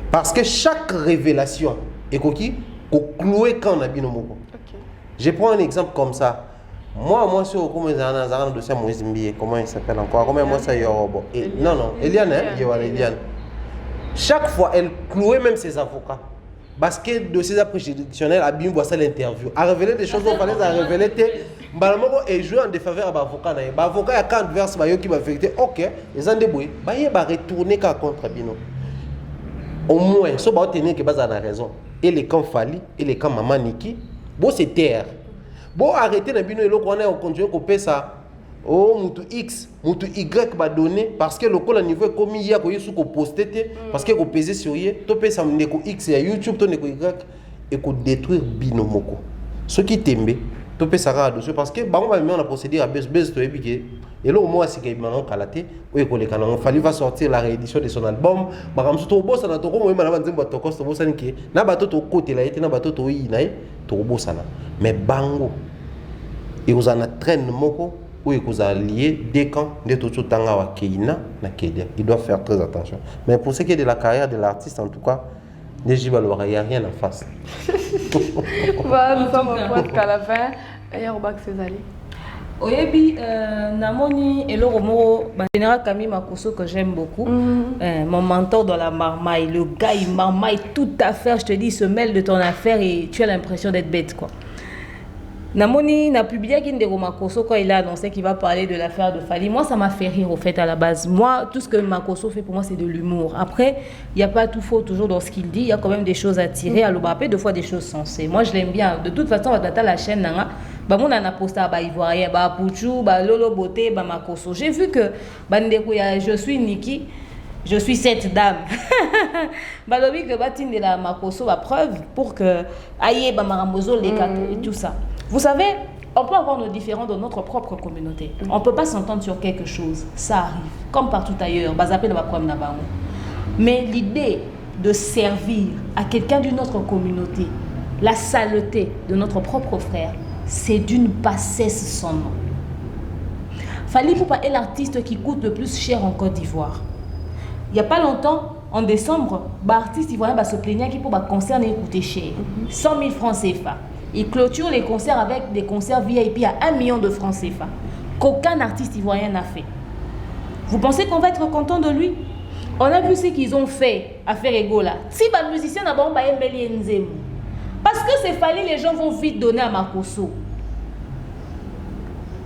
parce que chaque révélation est coquille, qu'on cloué quand on a bien au mot. Je prends un exemple comme ça. Moi, si comment ils ont un dossier Moïse Mbié, comment il s'appelle encore? Comment moi ça Yorobo? Non, Eliane, Eliane. Chaque fois, elle clouait même ses avocats. Parce que le dossier préjudiciel a bien bossé l'interview. A révélé des choses, il fallait révéler. Et jouer en défaveur à l'avocat. L'avocat a quand verse qui va vérité. Ok, ils ont débrouillé. Il va retourner contre Bino. Au moins, ce va tenir que base a raison. Et les camps Fali, et les camps Maman Niki, bon c'est terre. Bon arrêter le Bino et l'autre on a continué à couper ça. Oh, Moutou X, Moutou Y va donner parce que le col niveau est commis hier qu'on sous qu'on posté parce que qu'on pesait sur hier, to pèse ça neko X et YouTube to neko Y et qu'on détruire binomoko. Ce qui t'aime, to pèse ça dessus parce que bah on va mettre la procédure à base to épiqué et là au moins c'est qu'il maintenant calaté ou qu'on les canons fallait va sortir la réédition de son album bah comme surtout boss na to ko moi na banzemba to coste boss nki na bato to côté là était na bato to yi na to boss na mais bango et vous en entraîne moko ou ils ont lié des camps de tout le temps à Keina, ils doivent faire très attention. Mais pour ce qui est de la carrière de l'artiste, en tout cas, il n'y a rien à faire. Voilà, nous sommes presque à la fin. Et on va César. Oyebi, Namoni et Loromo, général Camille Makosso que j'aime beaucoup, mon mentor dans la marmaille, le gars il marmaille toute affaire, je te dis, il se mêle de ton affaire et tu as l'impression d'être bête quoi. Namoni n'a publié Kindero Makosso quand il a annoncé qu'il va parler de l'affaire de Fali. Moi, ça m'a fait rire au fait à la base. Moi, tout ce que Makosso fait pour moi, c'est de l'humour. Après, il n'y a pas tout faux toujours dans ce qu'il dit. Il y a quand même des choses à tirer. À l'obapé, deux fois des choses sensées. Moi, je l'aime bien. De toute façon, on va la chaîne. Bah, mon a posté à Ivoirien, bah, Pouchou, bah, Lolo Beauté, bah, Makosso. J'ai vu que je suis Niki. Je suis cette dame. Balobi que Batine de la Makosso a preuve pour que Aïe, bah, Maramozo, les et tout ça. Vous savez, on peut avoir nos différends dans notre propre communauté. On ne peut pas s'entendre sur quelque chose. Ça arrive. Comme partout ailleurs. Mais l'idée de servir à quelqu'un d'une autre communauté, la saleté de notre propre frère, c'est d'une bassesse sans nom. Fally Ipupa est l'artiste qui coûte le plus cher en Côte d'Ivoire. Il n'y a pas longtemps, en décembre, l'artiste ivoirien va se plaindre qu'il peut concert et coûter cher. 100 000 francs CFA. Il clôture les concerts avec des concerts VIP à 1 million de francs CFA. Qu'aucun artiste ivoirien n'a fait. Vous pensez qu'on va être content de lui? On a vu ce qu'ils ont fait à Ferrego là. Si les musiciens n'ont pas Nzemu. Parce que c'est Fally, les gens vont vite donner à Makosso.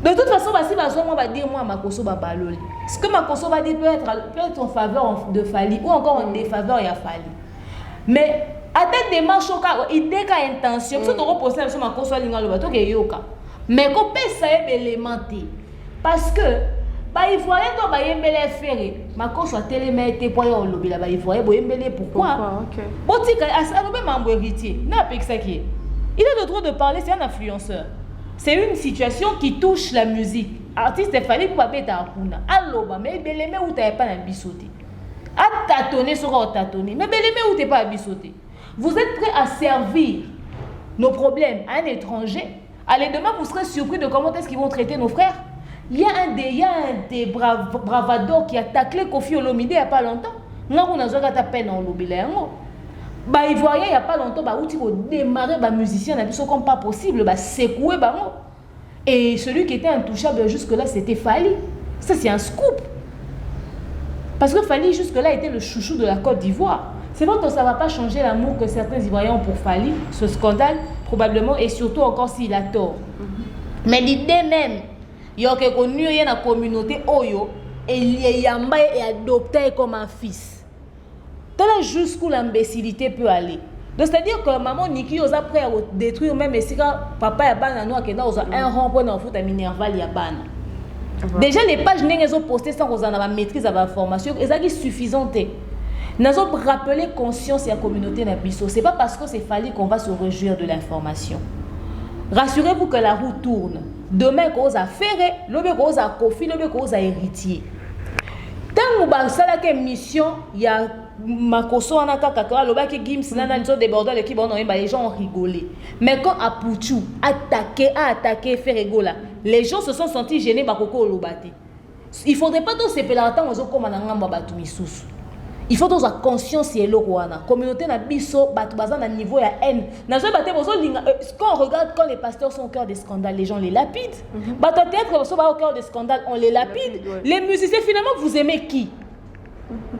De toute façon, si on va dire moi à Makosso, ce que Makosso va dire peut être en faveur de Fally ou encore en défaveur de Fally. Mais à tête démarche au cas il déca intention que tu reposes sur ma console le bateau que yoka mais qu'on peut ça élémenté parce que bah il faut aller dans bah yembele ferré ma console télémété pour au lobby là bah il faut aller yembele pourquoi bon tu as ça même membre héritier n'a pas que ça qui est il a le droit de parler, c'est un influenceur, c'est une situation qui touche la musique artiste Fally pour pas bêta akuna allo bah mais beleme ou t'as pas un bisoté à tâtonner sur un tâtonner mais beleme ou t'es pas à bisoter. Vous êtes prêts à servir nos problèmes à un étranger? Allez, demain, vous serez surpris de comment est-ce qu'ils vont traiter nos frères. Il y a un des bravadors qui a taclé Kofi Olomide il n'y a pas longtemps. Nous avons peine en Lobile. Bah, Ivoirien, il n'y a pas longtemps, bah, où tu vas démarrer, bah, musicien, c'est comme pas possible, bah, secouer, bah, non. Et celui qui était intouchable jusque-là, c'était Fally. Ça, c'est un scoop. Parce que Fally, jusque-là, était le chouchou de la Côte d'Ivoire. C'est vrai que ça ne va pas changer l'amour que certains Ivoiriens ont pour Fally, ce scandale, probablement, et surtout encore s'il a tort. Mais l'idée même, il y a une communauté, et il y a adopté comme un fils. Là jusqu'où l'imbécilité peut aller. C'est-à-dire que maman Niki est prêt à détruire même si papa est banano qui est un rond point dans foot à Minerval ya ban. Déjà les pages n'ont pas posté sans qu'on ait maîtrise de l'information, et ça est suffisant. Nous avons rappelé conscience et la communauté n'a pas. Ce n'est pas parce que c'est Fally qu'on va se réjouir de l'information. Rassurez-vous que la roue tourne. Demain, qu'on a ferré, l'autre qu'on a Kofi, l'autre qu'on a héritier. Tant que nous mission, il y a Makosso en akaka, l'autre qui Gims, les gens ont rigolé. Mais quand Apouchou a attaqué Ferregola, les gens se sont sentis gênés par Koko Olobate. Il ne faudrait pas tous ces pélatans comme un angamba batumisous. Il faut avoir conscience et la communauté na biso baza na niveau ya haine. Quand on regarde quand les pasteurs sont au cœur des scandales, les gens les lapident. Peut-être au cœur des scandales, on les lapide. Les musiciens finalement vous aimez qui?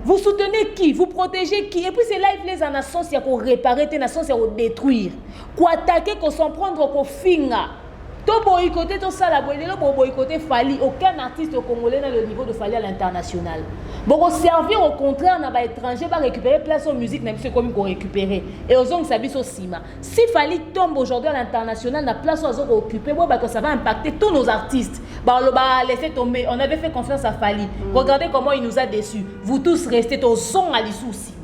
Vous soutenez qui? Vous protégez qui? Et puis c'est là les nations c'est pour réparer les nations c'est pour détruire. Pour attaquer, pour s'en prendre pour finga. To boycotter tout ça la boycotter Fali, aucun artiste congolais n'a le niveau de Fali à l'international. Bon servir au contraire n'a pas étranger va récupérer place en musique même c'est comme qu'on récupérer et aux hommes s'habillent au cima. Si Fali tombe aujourd'hui à l'international la place aux autres occupée que ça va impacter tous nos artistes. Bah on va laisser tomber. On avait fait confiance à Fali. Regardez comment il nous a déçus. Vous tous restez au son à l'issouci.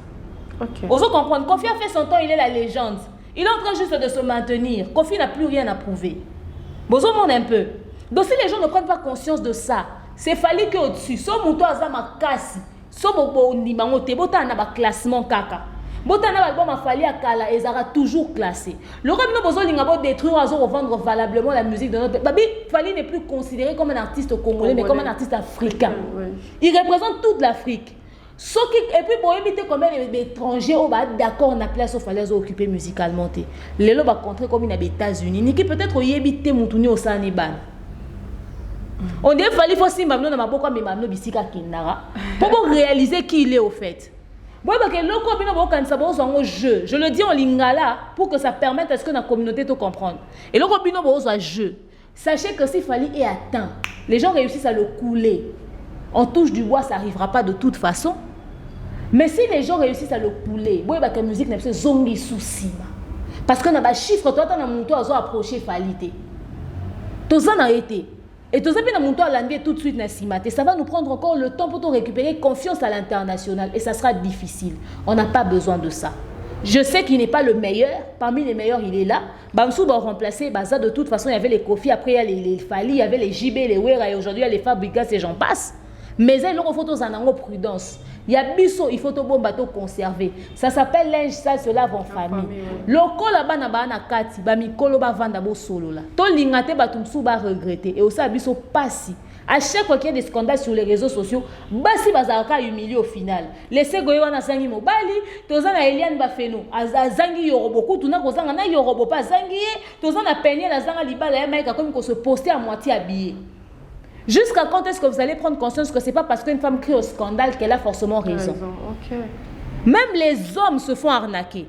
OK. Aux autres comprendre Kofi a fait son temps, il est la légende. Il est en train juste de se maintenir. Kofi n'a plus rien à prouver. Besoin un peu. Donc si les gens ne prennent pas conscience de ça, c'est Fali que au-dessus. So muto azama kasi. So bobo ndimango te bota na ba classement kaka. Bota na album Fali akala ezara toujours classé. Le rêve no besoin linga bo détruire azo revendre valablement la musique de notre Babi Fali n'est plus considéré comme un artiste congolais mais comme un artiste africain. Il représente toute l'Afrique. Et puis pour éviter combien d'étrangers on va d'accord on a place au fallait occuper musicalement les lots va contrer comme les États-Unis ni qui peut-être y éviter mutuni au Saniban on dit Fali faut si mamno na maboko mais mamno bisika kinara pour réaliser qui il est au fait bon parce que loko bino bo kanisa bo zo jeu je le dis en lingala pour que ça permette à ce que la communauté te comprendre et loko bino bo zo jeu sachez que si Fali est atteint les gens réussissent à le couler on touche du bois ça n'arrivera pas de toute façon. Mais si les gens réussissent à le couler, la musique n'est pas zongi souci. Parce qu'on a des chiffres, toi, tu as mon toit à approcher Falité. Tout ça n'a été. Et tout ça, tu as mon toit à l'enlever tout de suite. Ça va nous prendre encore le temps pour te récupérer confiance à l'international. Et ça sera difficile. On n'a pas besoin de ça. Je sais qu'il n'est pas le meilleur. Parmi les meilleurs, il est là. Bamsou va remplacer Baza. De toute façon, il y avait les Kofi. Après, il y a les Fali. Il y avait les JB, les Wera. Et aujourd'hui, il y a les Fabrikas et j'en passe. Mais il y a une photo en prudence. Il y a biso, il faut bon bateau conserver. Ça s'appelle linge sale, se lave en famille. Loko là-bas na kati, ba mikolo ba vanda bo solo là. To lingate ba tumsu ba regretter et aussi biso passi. À chaque fois qu'il y a des scandales sur les réseaux sociaux, basi bazaka humilié au final. Laissez goyo na sangi mobali, tozana Eliane ba feno. Azangi yorobo ku tuna kozanga na yorobo pas zangi, tozana peigner la zanga libala ya maika comme qu'on se poster à moitié habillé. Jusqu'à quand est-ce que vous allez prendre conscience que ce n'est pas parce qu'une femme crie au scandale qu'elle a forcément raison. Okay. Même les hommes se font arnaquer.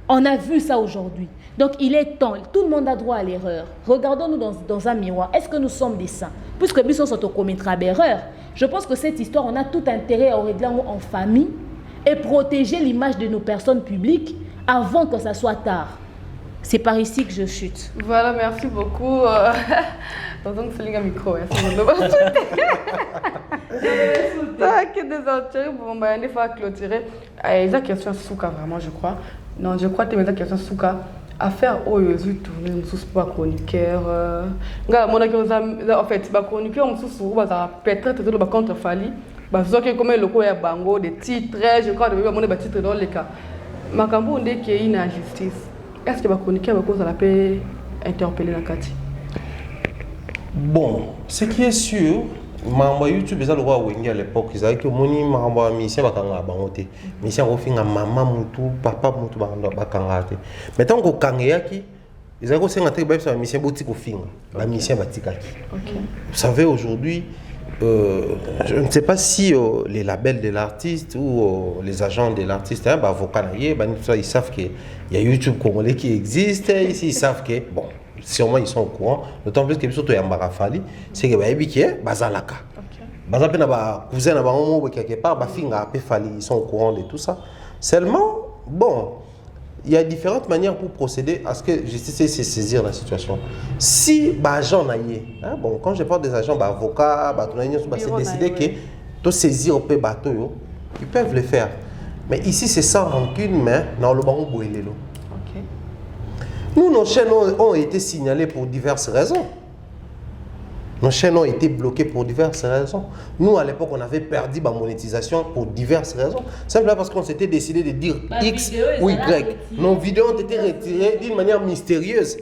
On a vu ça aujourd'hui. Donc il est temps, tout le monde a droit à l'erreur. Regardons-nous dans un miroir. Est-ce que nous sommes des saints? Puisque nous sommes commettra d'erreur. Je pense que cette histoire, on a tout intérêt à régler en famille et protéger l'image de nos personnes publiques avant que ça soit tard. C'est par ici que je chute. Voilà, merci beaucoup. Donc c'est le micro. Bon, bah, il faut clôturer. Il y a question souka vraiment, je crois. Non, je crois que tu as question souka. Affaire où ils ont tourné, nous sommes pas chroniqueurs. En fait, les chroniqueurs, nous sommes peut-être tout le contre Fali. Parce que comme le coup est bango, des titres, je crois que des titres dans les cas. Makambo on dit qu'il y a une injustice. Est-ce que les chroniqueurs peuvent interpeller la Kati? Bon, ce qui est sûr, YouTube est à l'époque, ils avaient que moni mamba mission bakanga bangote. Mission ofinga maman mutu, papa mutu bakanga te. Mais tant que kangeyaki, ils avaient aussi entré sur la mission boutique ofinga, la mission batikaki. Vous savez aujourd'hui, je ne sais pas si les labels de l'artiste ou les agents de l'artiste, avocats, ils savent qu'il y a YouTube congolais qui existe, ici ils savent que, bon, sûrement ils sont au courant, d'autant plus que surtout Yambara Fali, c'est que Bazalaka. Bazalaka, cousin quelque part, ils sont au courant de tout ça. Seulement, bon, il y a différentes manières pour procéder à ce que justice c'est saisir la situation. Si agent bon, quand je parle des agents, avocats, c'est décidé que tout saisir au bateau, ils peuvent le faire. Mais ici c'est sans rancune, mais dans le banc boélelo. Nous, nos chaînes ont été signalées pour diverses raisons. Nos chaînes ont été bloquées pour diverses raisons. Nous, à l'époque, on avait perdu la monétisation pour diverses raisons. Simplement parce qu'on s'était décidé de dire X ou Y. Nos vidéos ont été retirées d'une manière mystérieuse.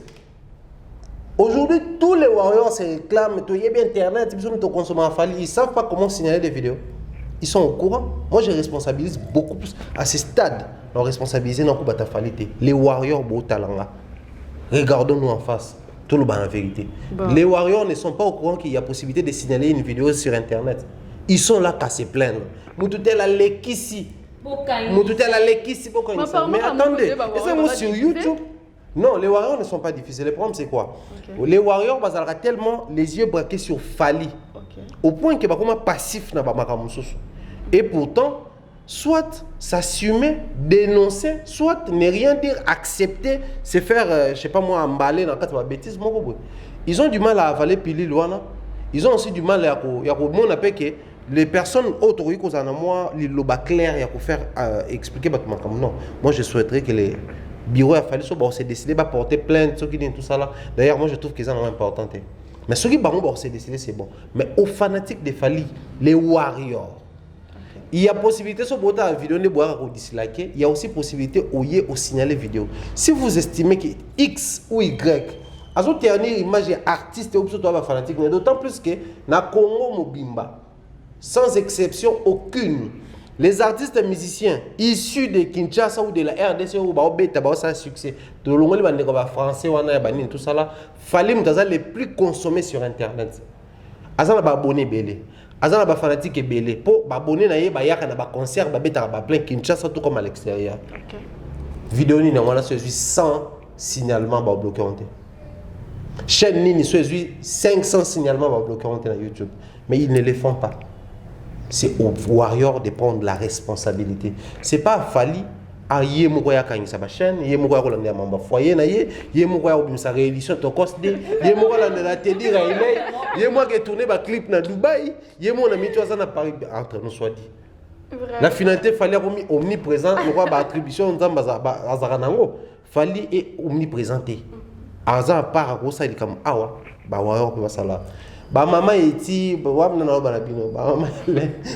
Aujourd'hui, tous les warriors se réclament, tu y bien Internet, ils ne savent pas comment signaler des vidéos. Ils sont au courant. Moi, je responsabilise beaucoup plus. À ce stade, on responsabilise dans les warriors Botalanga. Regardons-nous en face. Tout le monde en vérité. Bon. Les warriors ne sont pas au courant qu'il y a possibilité de signaler une vidéo sur Internet. Ils sont là qu'à se plaindre. Moutoutel a l'équissi. Moutoutel a l'équissi. Mais attendez, c'est sur YouTube. Non, les warriors ne sont pas difficiles. Le problème, c'est quoi? Les warriors, ils ont tellement les yeux braqués sur Fali. Au point que c'est passif dans le. Et pourtant, soit s'assumer, dénoncer, soit ne rien dire, accepter, se faire, je sais pas moi, emballer dans quatre bêtises. Ils ont du mal à avaler pili loin. Ils ont aussi du mal à que les personnes autres qui ont moi, le clair, il faut faire expliquer. Non, moi je souhaiterais que les bureaux a fallu se décider de porter plainte, ceux qui disent tout ça là. D'ailleurs, moi je trouve que c'est important. Mais ceux qui vont se décider, c'est bon. Mais aux fanatiques de Fali, les warriors, il y a possibilité sur la vidéo de boire ou disliker. Il y a aussi possibilité au signaler vidéo. Si vous estimez que X ou Y a une dernière image artiste ou fanatique, d'autant plus que na Congo Mobimba, sans exception aucune, les artistes musiciens issus de Kinshasa ou de la RDC ou de succès, de l'Ongle français ou tout ça là, fallait les plus consommés sur Internet. Azana ba abonné belé. Azana ba fanatique belé. Pour abonner na ye ba yaka na ba concert ba beta ba plein Kinshasa tout comme à l'extérieur. OK. Vidéo ni na wana suivi 100 signalements ba bloqué on. Chaîne ni suivi 500 signalements ba bloqué on na YouTube. Mais ils ne les font pas. C'est aux warriors de prendre la responsabilité. C'est pas Fali à yé moukoya kanisa ba chaîne, yé moukoya ko landa mamba foyer na yé moukoya ko sa réédition to costé, yé moukoya landa la télé railay, yé moi qui tourner ba clip na Dubaï, yé moi na mito na Paris entre nous soit dit. La finalité fallait omniprésent, le roi ba attribution nzamba azara nango, Fali est omniprésente. Aza part ko ça il comme awa, ba warrior ko sala. Ba maman eti ba na ba bino ba maman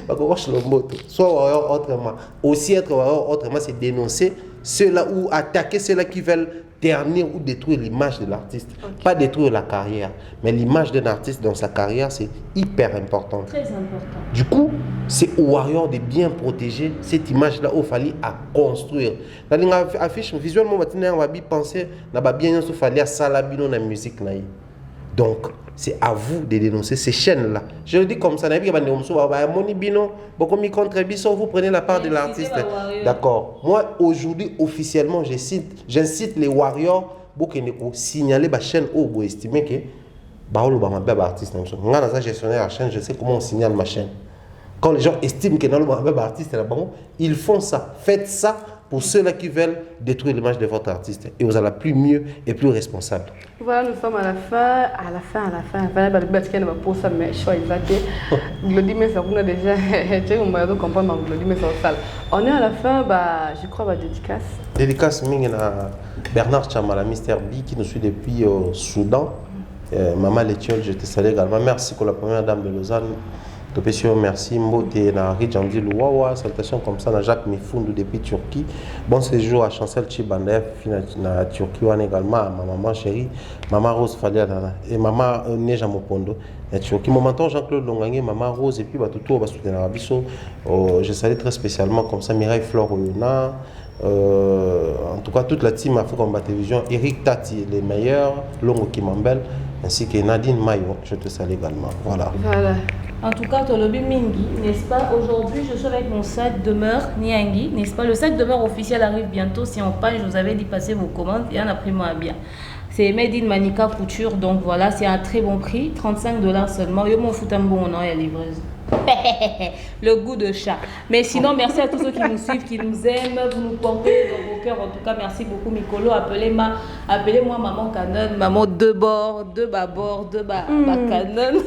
ba ko wash le moto soit warrior autrement aussi être warrior autrement c'est dénoncer ceux-là ou attaquer ceux-là qui veulent ternir ou détruire l'image de l'artiste. Pas détruire la carrière, mais l'image d'un artiste dans sa carrière c'est hyper important. Très important. Du coup, c'est au warrior de bien protéger cette image là au fallait à construire. Dans l'affiche visuellement on va bien penser na ba bien so fallait à salabino na musique na. Donc, c'est à vous de dénoncer ces chaînes-là. Je le dis comme ça, vous prenez la part de l'artiste. D'accord. Moi, aujourd'hui, officiellement, j'incite les warriors pour signaler la chaîne où vous estimez que je suis artiste. Je gestionnaire la chaîne, je sais comment on signale ma chaîne. Quand les gens estiment que je suis artiste, ils font ça. Faites ça pour ceux-là qui veulent détruire l'image de votre artiste. Et vous allez plus mieux et plus responsable. Voilà, nous sommes à la fin. On est à la fin, je crois, dédicace. Dédicace, Bernard Chamala, Mister B, qui nous suit depuis au Soudan. Maman Létiole, je te salue également. Merci pour la première dame de Lausanne. Merci, Mbote, Ridjandi Louawa, salutations comme ça, Jacques Mifoundou depuis Turquie. Bon séjour à Chancel Chibandef, na Turquie, également, ma maman chérie, maman Rose Fadiana, et maman Neja Mopondo, na Turquie. Mon mentor Jean-Claude Longangé, maman Rose, et puis tout va soutenir Abisso. Je salue très spécialement comme ça, Mireille Flore Oyona. En tout cas, toute la team Afro Combat Télévision, Eric Tati, les meilleurs, Longo Kimambel, ainsi que Nadine Mayo, je te salue également. Voilà. En tout cas, Tolobi Mingi, n'est-ce pas? Aujourd'hui, je suis avec mon sac demeure Niangi, n'est-ce pas? Le sac demeure officiel arrive bientôt. Si on passe, je vous avais dit passer vos commandes. Il y en a pris moi bien. C'est Made in Manica Couture, donc voilà, c'est un très bon prix, 35 $ seulement. Yo m'en fout un bon nom, il y a livraison. Le goût de chat. Mais sinon, merci à tous ceux qui nous suivent, qui nous aiment, vous nous portez dans vos cœurs. En tout cas, merci beaucoup, Mikolo. Appelez-moi Maman Canon, Maman de bord, de bâbord, de bas Canon.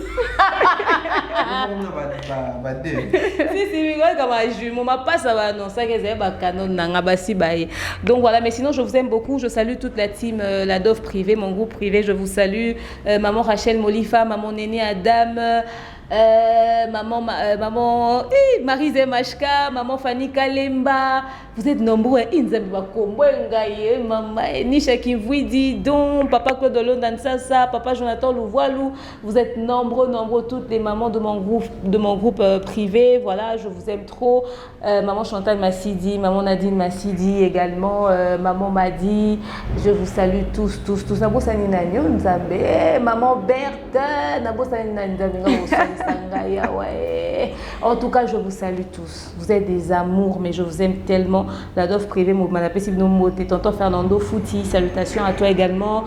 Donc voilà, mais sinon, je vous aime beaucoup. Je salue toute la team, la Dove privée, mon groupe privé. Je vous salue. Maman Rachel Molifa, Maman Néné Adam. maman Marise Machka, maman Fanny Kalemba, vous êtes nombreux, maman Nisha Kivouidi, Don, papa Claude Londansasa, papa Jonathan Louvoilou, vous êtes nombreux, toutes les mamans de mon groupe privé, voilà, je vous aime trop, maman Chantal Massidi, maman Nadine Massidi également, maman Madi, je vous salue tous, maman Berthe, en tout cas, je vous salue tous. Vous êtes des amours, mais je vous aime tellement. La DOF privée, tonton Fernando Fouti, salutations à toi également.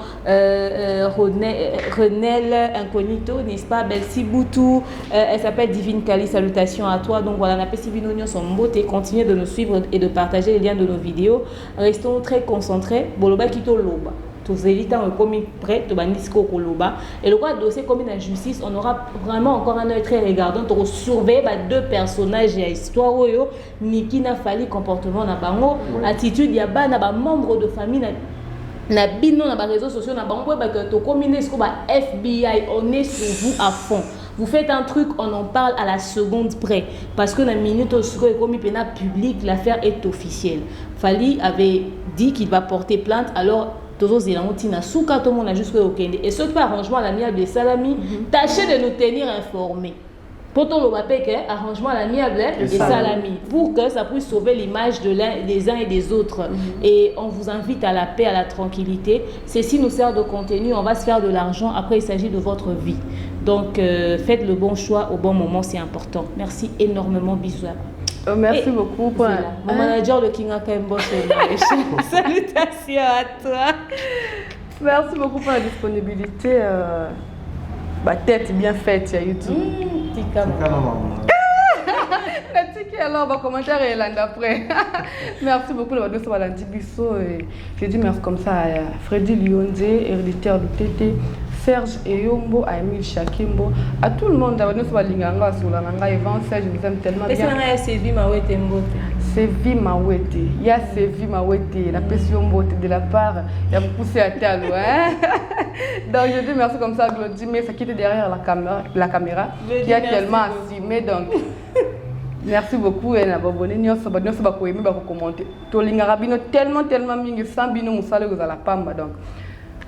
Renel Incognito, n'est-ce pas? Belsi Boutou, elle s'appelle Divine Kali, salutations à toi. Donc voilà, la Pesibinonion son beauté. Continuez de nous suivre et de partager les liens de nos vidéos. Restons très concentrés. Boloba Kito Loba. Tous les élites ont commis prêt, tout banisco koloba. Et le quoi dossier comme une injustice, on aura vraiment encore un œil très regardant pour surveiller deux personnages et histoire oyo Niki n'a fallu comportement na bango, attitude ya ba na ba membre de famille na bino na ba réseaux sociaux na bango ba que to combiner ce ba FBI, on est sur vous à fond. Vous faites un truc, on en parle à la seconde près. Parce que dans la minute où il est commis pénal public, l'affaire est officielle. Fali avait dit qu'il va porter plainte, alors tout le monde a jusqu'au Okende. Et ce qui arrangement à l'amiable des Salami, tâchez de nous tenir informés. Pour tout le monde, arrangement à l'amiable des Salami, pour que ça puisse sauver l'image des uns et des autres. Et on vous invite à la paix, à la tranquillité. Ceci nous sert de contenu, on va se faire de l'argent. Après, il s'agit de votre vie. Donc, faites le bon choix au bon moment, c'est important. Merci énormément, bisous. Merci beaucoup. Mon manager, le King Akembo, salutations à toi. Merci beaucoup pour la disponibilité. Tête bien faite sur YouTube. Alors, on va commenter après. Merci beaucoup, le Badosso Valandi Bisso. Je dis merci comme ça à Freddy Lyonze, héréditaire du TT, Serge Eyombo, à Emile Chakimbo, à tout le monde. Badosso Valinganga, Soulananga, Evan, Serge, je vous aime tellement bien. C'est Sévi Mawete Mbote. Sévi Mawete. Il y a Sévi Mawete, la pression Mbote de la part. Il y a poussé à Talo. Donc, je dis merci comme ça à Glody, mais ça qui était derrière la caméra qui a tellement assumé. Donc, merci beaucoup et na babone nyonso ba nyonso ba ko yemi ba ko commenter to lingara bino tellement mingi sans bino musale ko za la pamba. Donc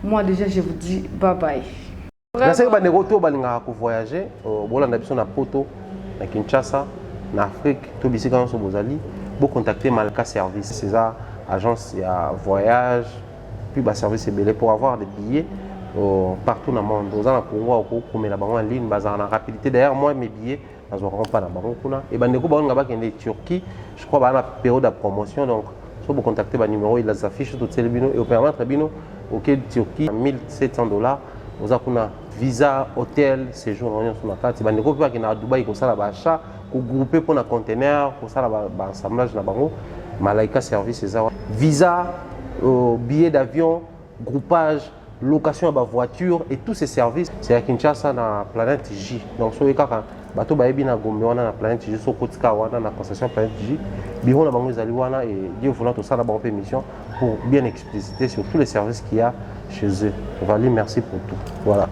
moi déjà je vous dis bye bye. Merci ba ne retour ba lingara ko voyager bolanda biso na Poto na Kinshasa na Afrique to bisika nso bozali bo contacter Malka Service, c'est ça agence ya voyage puis ba service belé pour avoir des billets partout dans le monde. Aux gens Congo ko komela bango en ligne bazana na rapidité. D'ailleurs moi mes billets pas dans Baronkuna. Et Bandeko Baronga qui est Turquie, je crois qu'il y a une période de promotion. Donc, si vous contactez le numéro, il affiche tout le bino et au permettre bino OK Turquie $1,700. Vous avez un visa, hôtel, séjour en sur la carte. Bandeko qui est à Dubaï comme ça là achat, pour grouper pour un conteneur, pour ça là assemblage na bango. Malaika Service ça. Visa, billet d'avion, groupage, location de voiture et tous ces services. C'est à Kinshasa dans la planète J. Donc sur les cas bato bayebi na Gombe wana na planète J so kotika wana na concession planète J biro na bango ezali wana et Dieu voulant tout ça na bango émission pour bien expliciter sur tous les services qu'il y a chez eux. Vali, merci pour tout. Voilà.